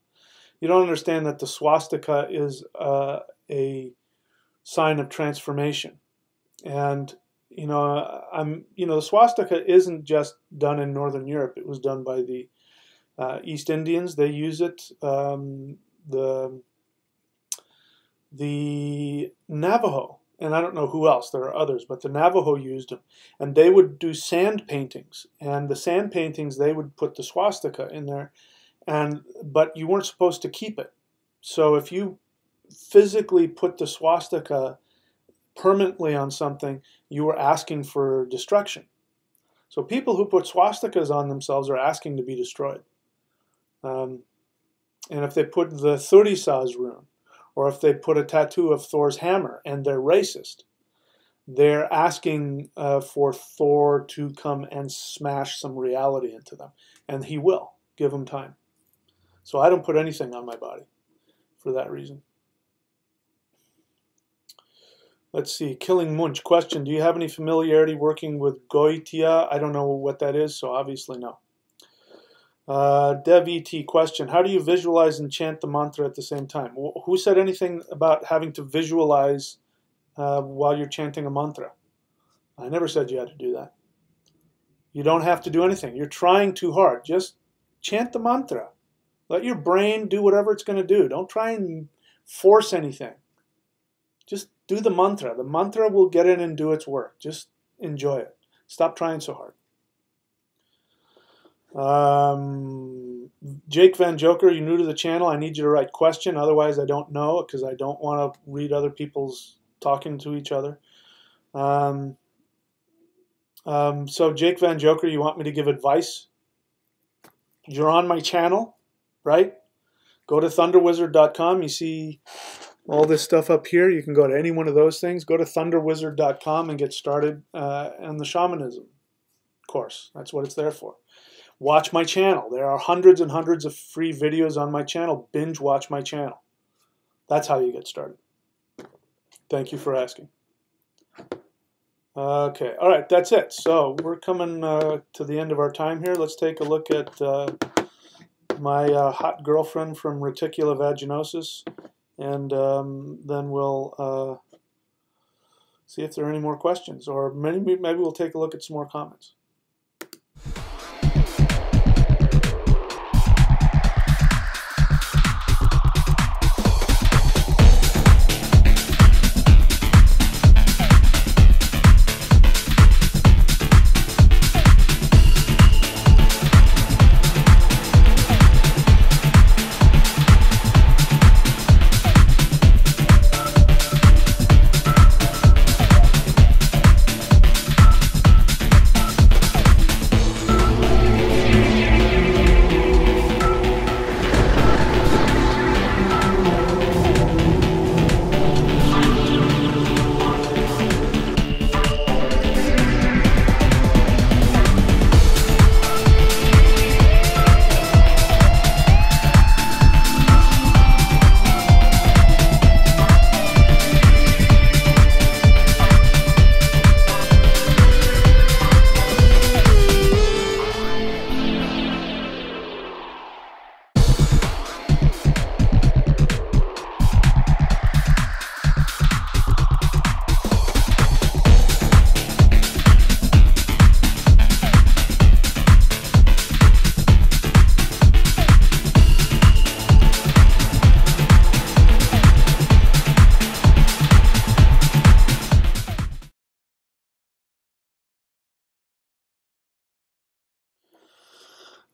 You don't understand that the swastika is a sign of transformation. And, you know, the swastika isn't just done in Northern Europe. It was done by the East Indians. They use it. The Navajo, and I don't know who else, there are others, but the Navajo used them. And they would do sand paintings. And the sand paintings, they would put the swastika in there. But you weren't supposed to keep it. So if you physically put the swastika permanently on something, you were asking for destruction. So people who put swastikas on themselves are asking to be destroyed. And if they put the Thurisaz rune, or if they put a tattoo of Thor's hammer and they're racist, they're asking for Thor to come and smash some reality into them. And he will. Give him time. So I don't put anything on my body for that reason. Let's see, Killing Munch question, do you have any familiarity working with Goitia? I don't know what that is, so obviously no. Dev ET question: how do you visualize and chant the mantra at the same time? Who said anything about having to visualize while you're chanting a mantra? I never said you had to do that. You don't have to do anything. You're trying too hard. Just chant the mantra. Let your brain do whatever it's going to do. Don't try and force anything. Just do the mantra. The mantra will get in and do its work. Just enjoy it. Stop trying so hard. Jake Van Joker, you're new to the channel. I need you to write question. Otherwise, I don't know, because I don't want to read other people's talking to each other. So Jake Van Joker, you want me to give advice? You're on my channel, right? Go to thunderwizard.com. You see all this stuff up here. You can go to any one of those things. Go to thunderwizard.com and get started on the shamanism course. That's what it's there for. Watch my channel. There are hundreds and hundreds of free videos on my channel. Binge watch my channel. That's how you get started. Thank you for asking. Okay, all right, that's it. So we're coming to the end of our time here. Let's take a look at my hot girlfriend from reticular vaginosis, and then we'll see if there are any more questions, or maybe we'll take a look at some more comments.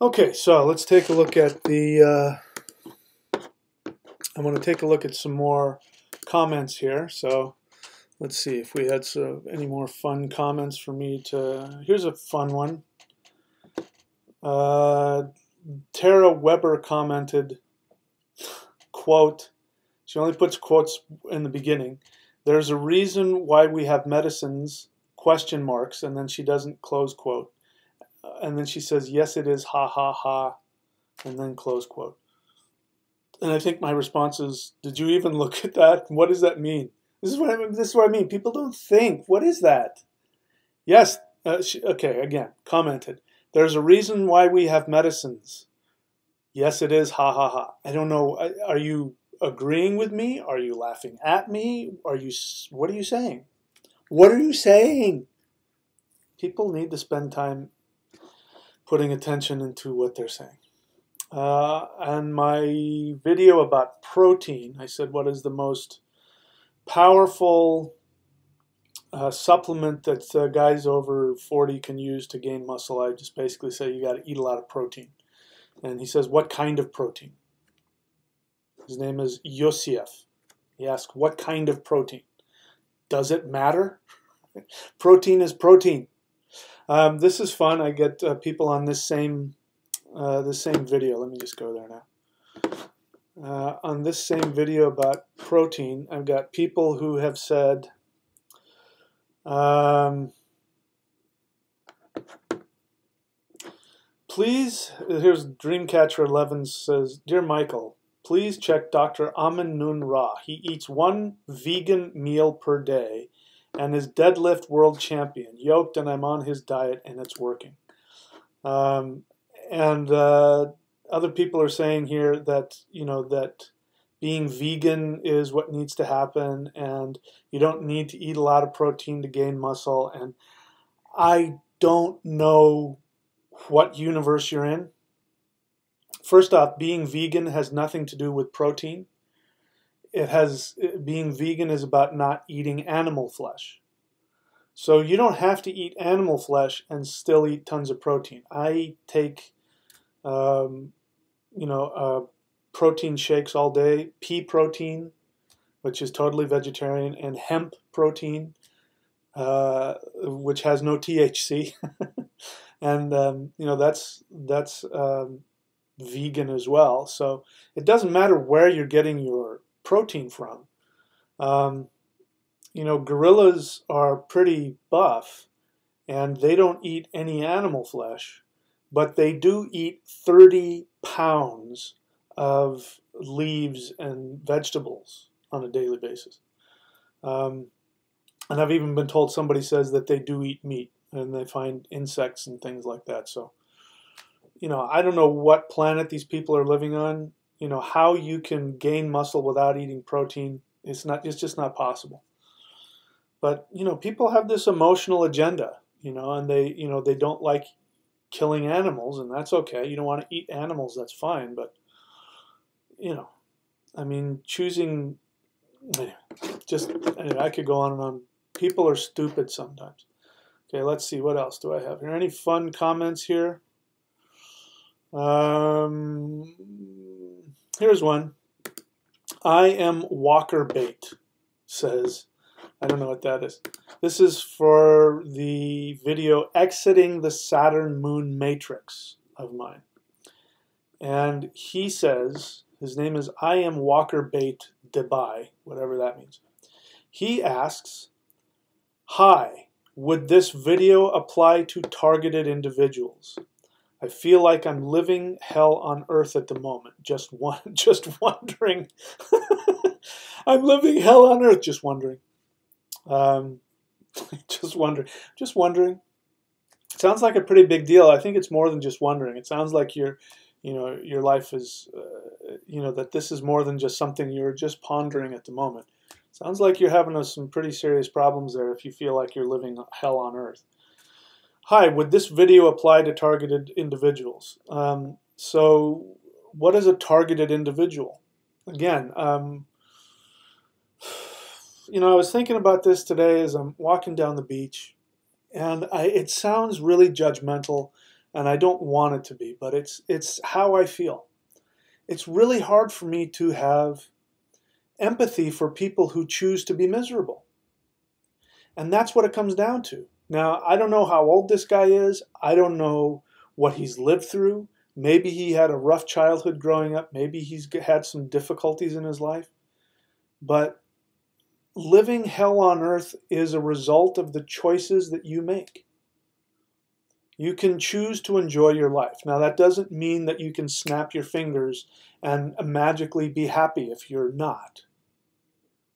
Okay, so let's take a look at the, I'm going to take a look at some more comments here. So let's see if we had any more fun comments for me to, here's a fun one. Tara Weber commented, quote, she only puts quotes in the beginning, "There's a reason why we have medicines, question marks," and then she doesn't close quote. And then she says, "Yes, it is, ha, ha, ha," and then close quote. And I think my response is, did you even look at that? What does that mean? This is what I mean. People don't think. What is that? Yes. Okay, again, commented. "There's a reason why we have medicines. Yes, it is, ha, ha, ha." I don't know. Are you agreeing with me? Are you laughing at me? What are you saying? What are you saying? People need to spend time putting attention into what they're saying. And my video about protein, I said, what is the most powerful supplement that guys over 40 can use to gain muscle? I just basically say you got to eat a lot of protein. And he says, what kind of protein? His name is Yosef. He asked, what kind of protein? Does it matter? Protein is protein. This is fun. I get people on this same video. Let me just go there now. On this same video about protein, I've got people who have said, please, here's Dreamcatcher 11 says, "Dear Michael, please check Dr. Amin Nun Ra. He eats one vegan meal per day and is deadlift world champion, yoked, and I'm on his diet and it's working." And other people are saying here that, you know, that being vegan is what needs to happen, and you don't need to eat a lot of protein to gain muscle. And I don't know what universe you're in. First off, being vegan has nothing to do with protein. Being vegan is about not eating animal flesh. So you don't have to eat animal flesh and still eat tons of protein. I take, protein shakes all day, pea protein, which is totally vegetarian, and hemp protein, which has no THC, and that's vegan as well. So it doesn't matter where you're getting your protein from. Gorillas are pretty buff, and they don't eat any animal flesh, but they do eat 30 pounds of leaves and vegetables on a daily basis. And I've even been told, somebody says that they do eat meat, and they find insects and things like that. So, I don't know what planet these people are living on. How you can gain muscle without eating protein, it's just not possible. But, people have this emotional agenda, and they don't like killing animals, and that's okay. You don't want to eat animals, that's fine. But, choosing, anyway, I could go on and on. People are stupid sometimes. Okay, let's see. What else do I have here? Any fun comments here? Here's one. I am Walker Bait, says. I don't know what that is. This is for the video Exiting the Saturn Moon Matrix of mine. And he says, his name is I am Walker Bait Dubai, whatever that means. He asks, hi, would this video apply to targeted individuals? I feel like I'm living hell on earth at the moment. Just wondering. I'm living hell on earth, just wondering. Just wondering. It sounds like a pretty big deal. I think it's more than just wondering. It sounds like your life is, that this is more than just something you're just pondering at the moment. Sounds like you're having some pretty serious problems there if you feel like you're living hell on earth. Hi, would this video apply to targeted individuals? So what is a targeted individual? Again, I was thinking about this today as I'm walking down the beach, and it sounds really judgmental, and I don't want it to be, but it's how I feel. It's really hard for me to have empathy for people who choose to be miserable. And that's what it comes down to. Now, I don't know how old this guy is. I don't know what he's lived through. Maybe he had a rough childhood growing up. Maybe he's had some difficulties in his life. But living hell on earth is a result of the choices that you make. You can choose to enjoy your life. Now, that doesn't mean that you can snap your fingers and magically be happy if you're not.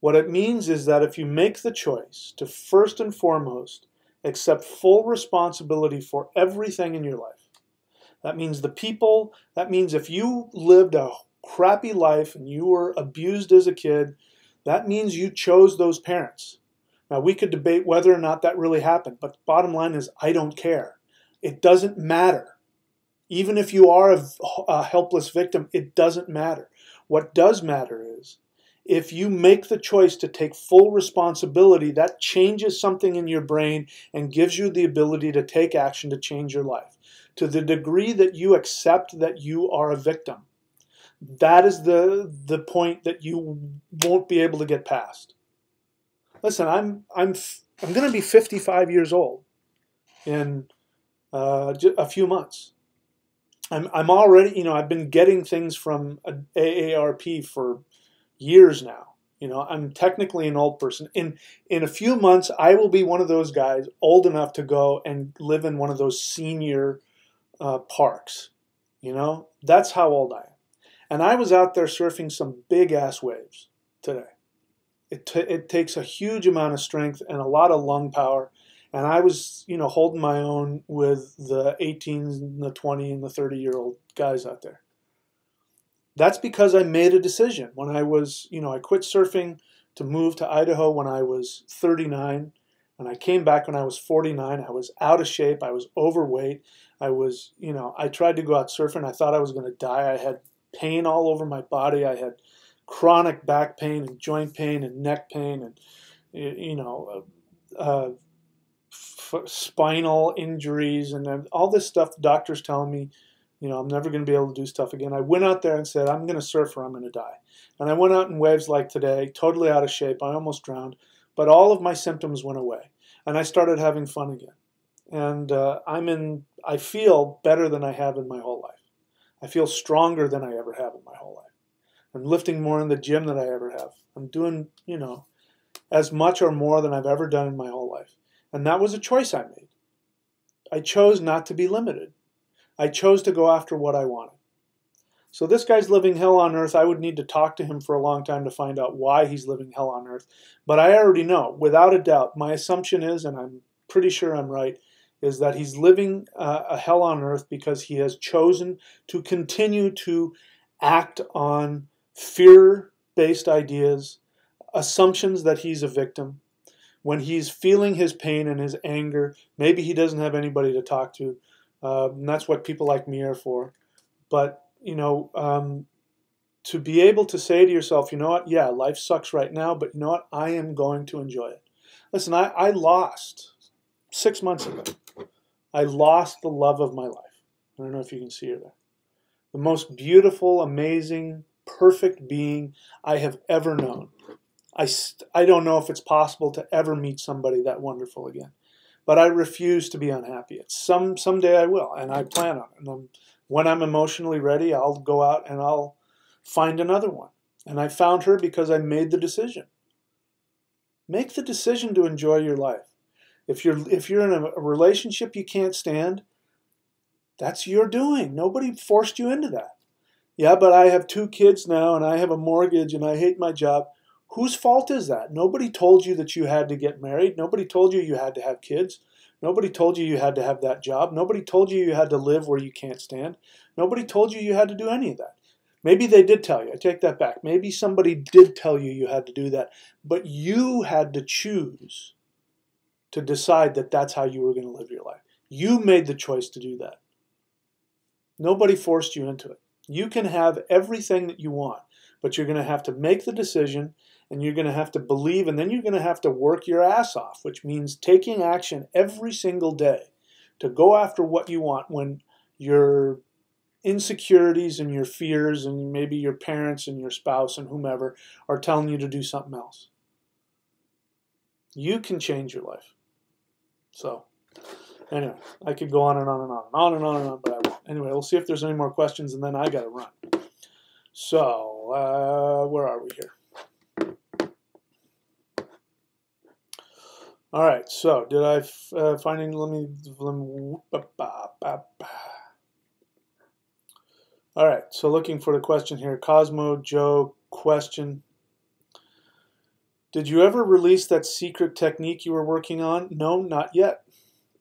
What it means is that if you make the choice to first and foremost accept full responsibility for everything in your life, that means that means if you lived a crappy life and you were abused as a kid, that means you chose those parents. Now, we could debate whether or not that really happened, but bottom line is, I don't care. It doesn't matter. Even if you are a helpless victim, it doesn't matter. What does matter is, if you make the choice to take full responsibility, that changes something in your brain and gives you the ability to take action to change your life. To the degree that you accept that you are a victim, that is the point that you won't be able to get past. Listen, I'm going to be 55 years old in a few months. I'm already, I've been getting things from AARP for years now. I'm technically an old person. In a few months, I will be one of those guys old enough to go and live in one of those senior parks. That's how old I am. And I was out there surfing some big ass waves today. It takes a huge amount of strength and a lot of lung power. And I was, you know, holding my own with the 18, and the 20, and the 30-year-old guys out there. That's because I made a decision. When I was, you know, I quit surfing to move to Idaho when I was 39, and I came back when I was 49. I was out of shape. I was overweight. I was, you know, I tried to go out surfing. I thought I was going to die. I had pain all over my body. I had chronic back pain and joint pain and neck pain and, you know, spinal injuries and all this stuff. The doctor's telling me, you know, I'm never going to be able to do stuff again. I went out there and said, I'm going to surf or I'm going to die. And I went out in waves like today, totally out of shape. I almost drowned, but all of my symptoms went away. And I started having fun again. And I feel better than I have in my whole life. I feel stronger than I ever have in my whole life. I'm lifting more in the gym than I ever have. I'm doing, you know, as much or more than I've ever done in my whole life. And that was a choice I made. I chose not to be limited. I chose to go after what I wanted. So this guy's living hell on earth. I would need to talk to him for a long time to find out why he's living hell on earth. But I already know, without a doubt, my assumption is, and I'm pretty sure I'm right, is that he's living a hell on earth because he has chosen to continue to act on fear-based ideas, assumptions that he's a victim. When he's feeling his pain and his anger, maybe he doesn't have anybody to talk to. And that's what people like me are for. But, you know, to be able to say to yourself, you know what, yeah, life sucks right now, but you know what, I am going to enjoy it. Listen, I lost 6 months ago. I lost the love of my life. I don't know if you can see her there. The most beautiful, amazing, perfect being I have ever known. I don't know if it's possible to ever meet somebody that wonderful again. But I refuse to be unhappy. Someday I will, and I plan on it. And when I'm emotionally ready, I'll go out and I'll find another one. And I found her because I made the decision. Make the decision to enjoy your life. If you're in a relationship you can't stand, that's your doing. Nobody forced you into that. Yeah, but I have 2 kids now, and I have a mortgage, and I hate my job. Whose fault is that? Nobody told you that you had to get married. Nobody told you you had to have kids. Nobody told you you had to have that job. Nobody told you you had to live where you can't stand. Nobody told you you had to do any of that. Maybe they did tell you. I take that back. Maybe somebody did tell you you had to do that. But you had to choose to decide that that's how you were going to live your life. You made the choice to do that. Nobody forced you into it. You can have everything that you want, but you're going to have to make the decision, and you're going to have to believe, and then you're going to have to work your ass off, which means taking action every single day to go after what you want when your insecurities and your fears and maybe your parents and your spouse and whomever are telling you to do something else. You can change your life. So, anyway, I could go on and on and on and on and on and on, but I won't. Anyway, we'll see if there's any more questions, and then I got to run. So, where are we here? All right, so did I find any, all right, so looking for the question here. Cosmo Joe question. Did you ever release that secret technique you were working on? No, not yet.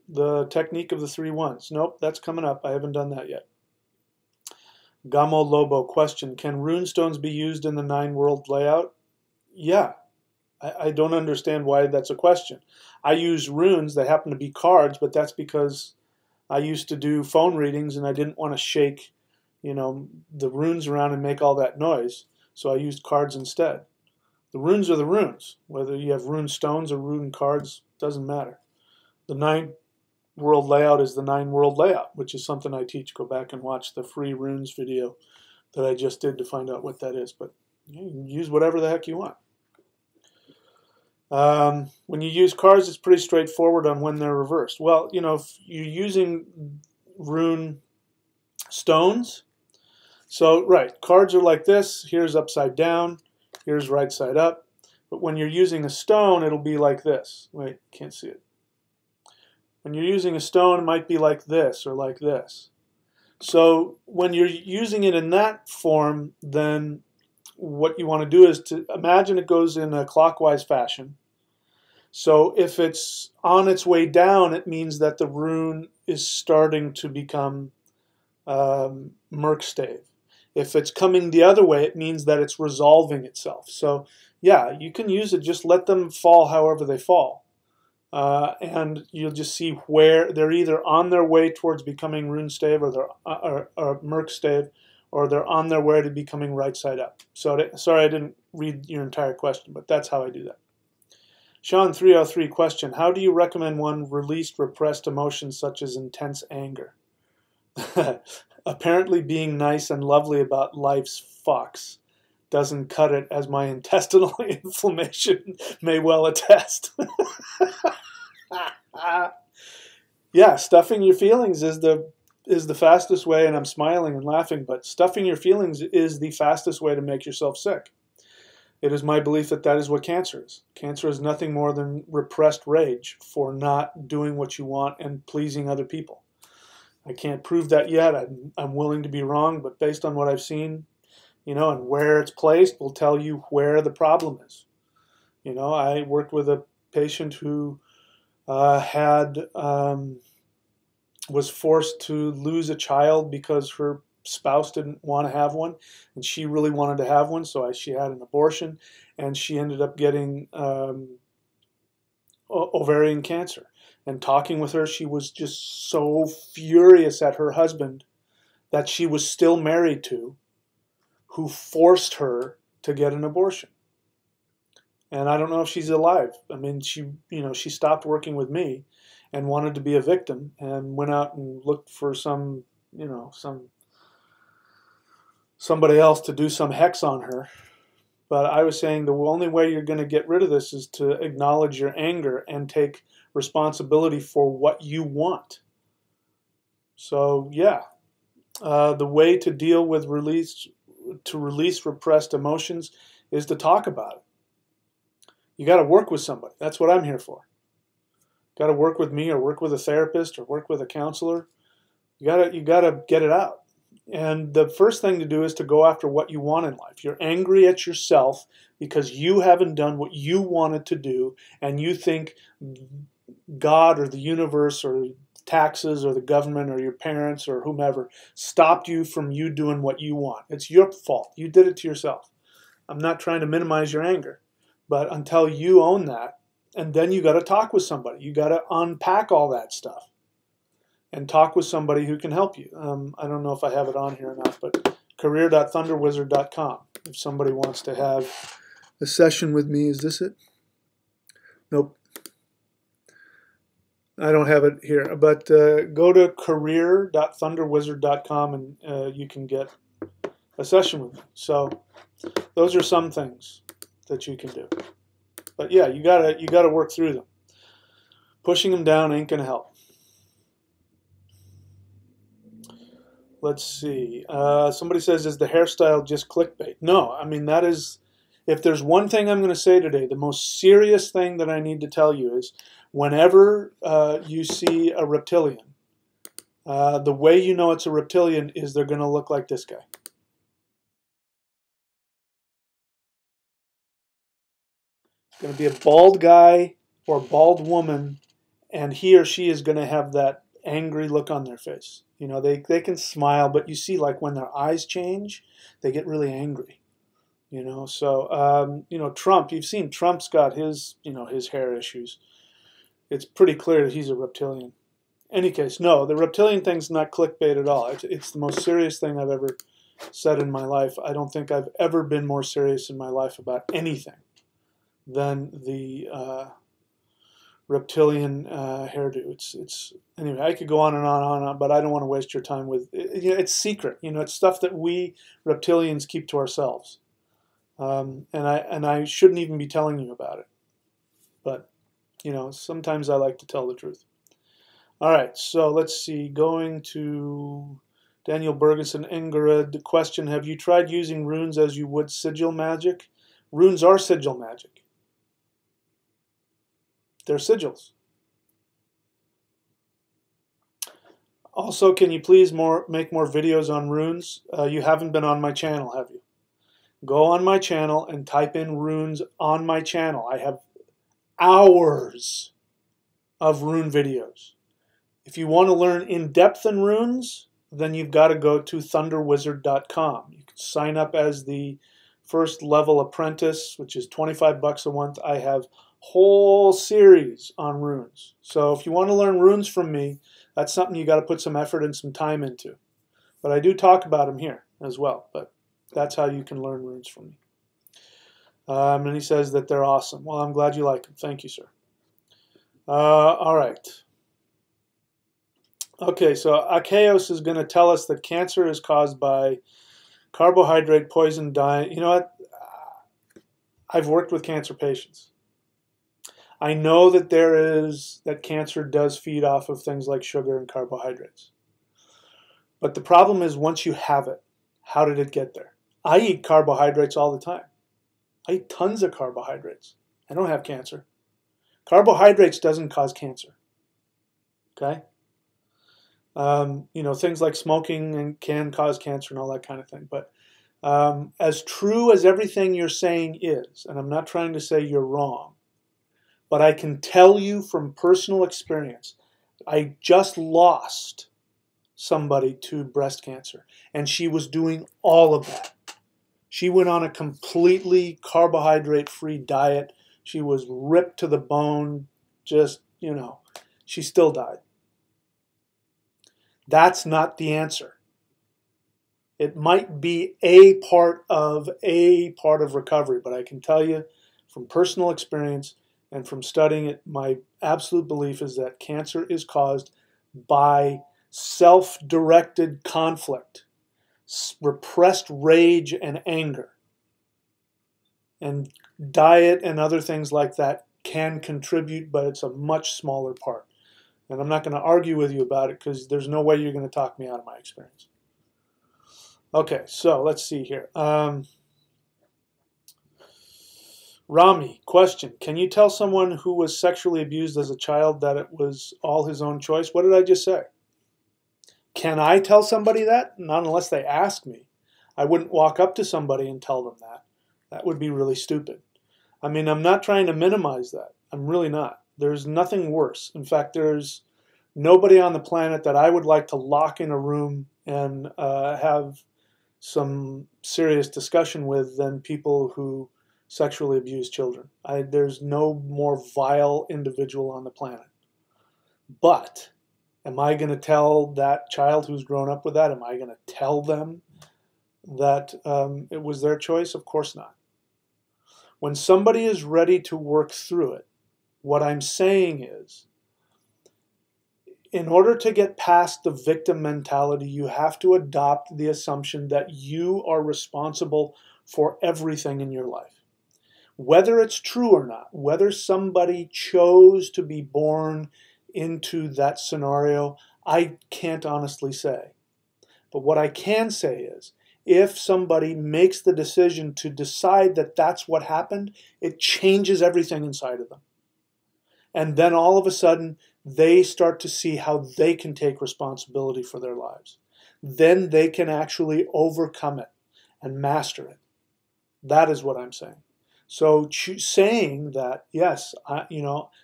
The technique of the 3 ones. Nope, that's coming up. I haven't done that yet. Gamo Lobo question. Can runestones be used in the 9-world layout? Yeah. I don't understand why that's a question. I use runes that happen to be cards, but that's because I used to do phone readings and I didn't want to shake, you know, the runes around and make all that noise. So I used cards instead. The runes are the runes. Whether you have rune stones or rune cards, doesn't matter. The 9-world layout is the 9-world layout, which is something I teach. Go back and watch the free runes video that I just did to find out what that is. But you can use whatever the heck you want. When you use cards, it's pretty straightforward on when they're reversed. Well, you know, if you're using rune stones, so, right, cards are like this. Here's upside down. Here's right side up. But when you're using a stone, it'll be like this. Wait, can't see it. When you're using a stone, it might be like this or like this. So when you're using it in that form, then what you want to do is to imagine it goes in a clockwise fashion. So if it's on its way down, it means that the rune is starting to become Merkstave. If it's coming the other way, it means that it's resolving itself. So yeah, you can use it. Just let them fall however they fall. And you'll just see where they're either on their way towards becoming runestave or they're or Merkstave, or they're on their way to becoming right side up. So sorry I didn't read your entire question, but that's how I do that. Sean 303 question: how do you recommend one release repressed emotions such as intense anger? Apparently being nice and lovely about life's fucks doesn't cut it, as my intestinal inflammation may well attest. Yeah, stuffing your feelings is the fastest way, and I'm smiling and laughing, but stuffing your feelings is the fastest way to make yourself sick. It is my belief that that is what cancer is. Cancer is nothing more than repressed rage for not doing what you want and pleasing other people. I can't prove that yet. I'm willing to be wrong, but based on what I've seen, you know, and where it's placed will tell you where the problem is. You know, I worked with a patient who was forced to lose a child because her spouse didn't want to have one, and she really wanted to have one, so she had an abortion, and she ended up getting ovarian cancer. And talking with her, she was just so furious at her husband that she was still married to, who forced her to get an abortion. And I don't know if she's alive. I mean, she stopped working with me and wanted to be a victim and went out and looked for somebody else to do some hex on her. But I was saying the only way you're going to get rid of this is to acknowledge your anger and take responsibility for what you want. So yeah, the way to deal with release repressed emotions is to talk about it. You got to work with somebody. That's what I'm here for. Got to work with me, or work with a therapist, or work with a counselor. You got to get it out. And the first thing to do is to go after what you want in life. You're angry at yourself because you haven't done what you wanted to do, and you think God or the universe or taxes or the government or your parents or whomever stopped you from you doing what you want. It's your fault. You did it to yourself. I'm not trying to minimize your anger, but until you own that, and then you got to talk with somebody. You got to unpack all that stuff and talk with somebody who can help you. I don't know if I have it on here or not, but career.thunderwizard.com. If somebody wants to have a session with me, is this it? Nope. I don't have it here, but go to career.thunderwizard.com and you can get a session with me. So those are some things that you can do. But yeah, you gotta work through them. Pushing them down ain't gonna help. Let's see. Somebody says, is the hairstyle just clickbait? No, I mean, that is, if there's one thing I'm going to say today, the most serious thing that I need to tell you is whenever you see a reptilian, the way you know it's a reptilian is they're going to look like this guy. It's going to be a bald guy or bald woman, and he or she is going to have that angry look on their face. You know, they can smile, but you see, like, when their eyes change, they get really angry. You know, so, you know, Trump, you've seen Trump's got his, you know, his hair issues. It's pretty clear that he's a reptilian. Any case, no, the reptilian thing's not clickbait at all. It's the most serious thing I've ever said in my life. I don't think I've ever been more serious in my life about anything than the reptilian hairdo. It's anyway. I could go on and on and on, but I don't want to waste your time with. You know, it's secret. You know, it's stuff that we reptilians keep to ourselves, and I shouldn't even be telling you about it. But you know, sometimes I like to tell the truth. All right, so let's see. Going to Daniel Bergeson, Ingrid. The question: have you tried using runes as you would sigil magic? Runes are sigil magic. They're sigils. Also, can you please make more videos on runes? You haven't been on my channel, have you? Go on my channel and type in runes on my channel. I have hours of rune videos. If you want to learn in depth in runes, then you've got to go to thunderwizard.com. You can sign up as the first level apprentice, which is $25 a month. I have whole series on runes. So if you want to learn runes from me, that's something you got to put some effort and some time into. But I do talk about them here as well. But that's how you can learn runes from me. And he says that they're awesome. Well, I'm glad you like them. Thank you, sir. All right. Okay, so Achaeos is going to tell us that cancer is caused by carbohydrate poison diet. You know what? I've worked with cancer patients. I know that that cancer does feed off of things like sugar and carbohydrates. But the problem is once you have it, how did it get there? I eat carbohydrates all the time. I eat tons of carbohydrates. I don't have cancer. Carbohydrates doesn't cause cancer. Okay? You know, things like smoking can cause cancer and all that kind of thing. But as true as everything you're saying is, and I'm not trying to say you're wrong, but I can tell you from personal experience, I just lost somebody to breast cancer, and she was doing all of that. She went on a completely carbohydrate-free diet. She was ripped to the bone, just, you know, she still died. That's not the answer. It might be a part of recovery, but I can tell you from personal experience and from studying it, my absolute belief is that cancer is caused by self-directed conflict, repressed rage and anger. And diet and other things like that can contribute, but it's a much smaller part. And I'm not going to argue with you about it because there's no way you're going to talk me out of my experience. Okay, so let's see here. Rami, question. Can you tell someone who was sexually abused as a child that it was all his own choice? What did I just say? Can I tell somebody that? Not unless they ask me. I wouldn't walk up to somebody and tell them that. That would be really stupid. I mean, I'm not trying to minimize that. I'm really not. There's nothing worse. In fact, there's nobody on the planet that I would like to lock in a room and have some serious discussion with than people who sexually abuse children. There's no more vile individual on the planet. But am I going to tell that child who's grown up with that, am I going to tell them that it was their choice? Of course not. When somebody is ready to work through it, what I'm saying is, in order to get past the victim mentality, you have to adopt the assumption that you are responsible for everything in your life. Whether it's true or not, whether somebody chose to be born into that scenario, I can't honestly say. But what I can say is, if somebody makes the decision to decide that that's what happened, it changes everything inside of them. And then all of a sudden, they start to see how they can take responsibility for their lives. Then they can actually overcome it and master it. That is what I'm saying. So saying that, yes,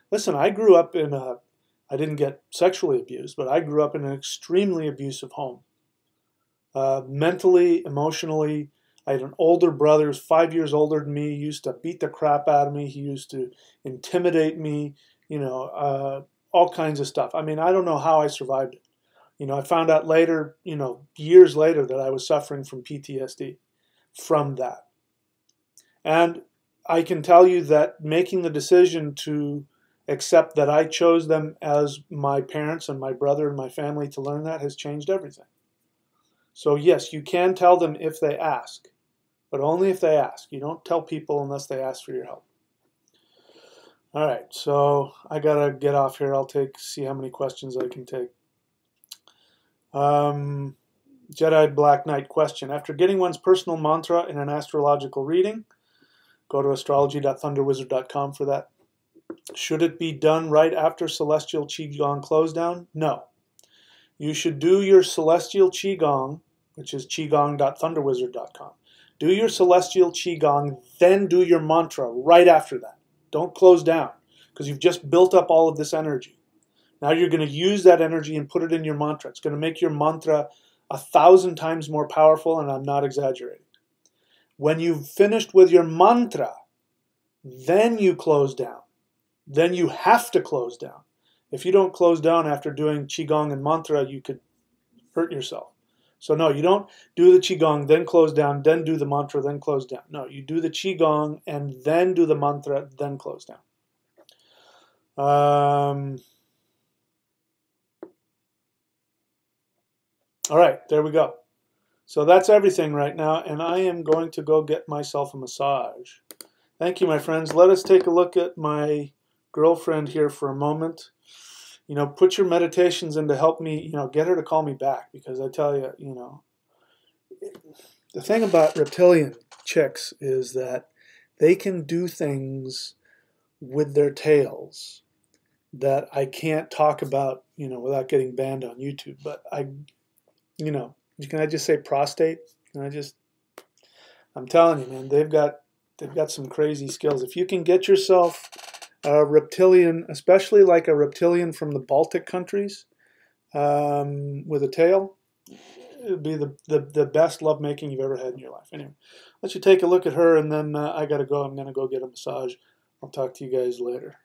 listen, I grew up in I didn't get sexually abused, but I grew up in an extremely abusive home. Mentally, emotionally, I had an older brother who was 5 years older than me. He used to beat the crap out of me. He used to intimidate me, all kinds of stuff. I mean, I don't know how I survived it. I found out later, years later, that I was suffering from PTSD from that. And I can tell you that making the decision to accept that I chose them as my parents and my brother and my family to learn that has changed everything. So yes, you can tell them if they ask, but only if they ask. You don't tell people unless they ask for your help. All right, so I gotta get off here. I'll see how many questions I can take. Jedi Black Knight question. After getting one's personal mantra in an astrological reading, go to astrology.thunderwizard.com for that. Should it be done right after Celestial Qigong closedown? No. You should do your Celestial Qigong, which is qigong.thunderwizard.com. Do your Celestial Qigong, then do your mantra right after that. Don't close down. because you've just built up all of this energy. Now you're going to use that energy and put it in your mantra. It's going to make your mantra 1,000 times more powerful, and I'm not exaggerating. When you've finished with your mantra, then you close down. Then you have to close down. If you don't close down after doing Qigong and mantra, you could hurt yourself. So no, you don't do the Qigong, then close down, then do the mantra, then close down. No, you do the Qigong and then do the mantra, then close down. All right, there we go. So that's everything right now, and I am going to go get myself a massage. Thank you, my friends. Let us take a look at my girlfriend here for a moment. You know, put your meditations in to help me, you know, get her to call me back, because I tell you, you know, the thing about reptilian chicks is that they can do things with their tails that I can't talk about, you know, without getting banned on YouTube. But you know, can I just say prostate? I'm telling you, man, they've got some crazy skills. If you can get yourself a reptilian, especially like a reptilian from the Baltic countries, with a tail, it would be the best lovemaking you've ever had in your life. Anyway, let you take a look at her, and then I got to go. I'm going to go get a massage. I'll talk to you guys later.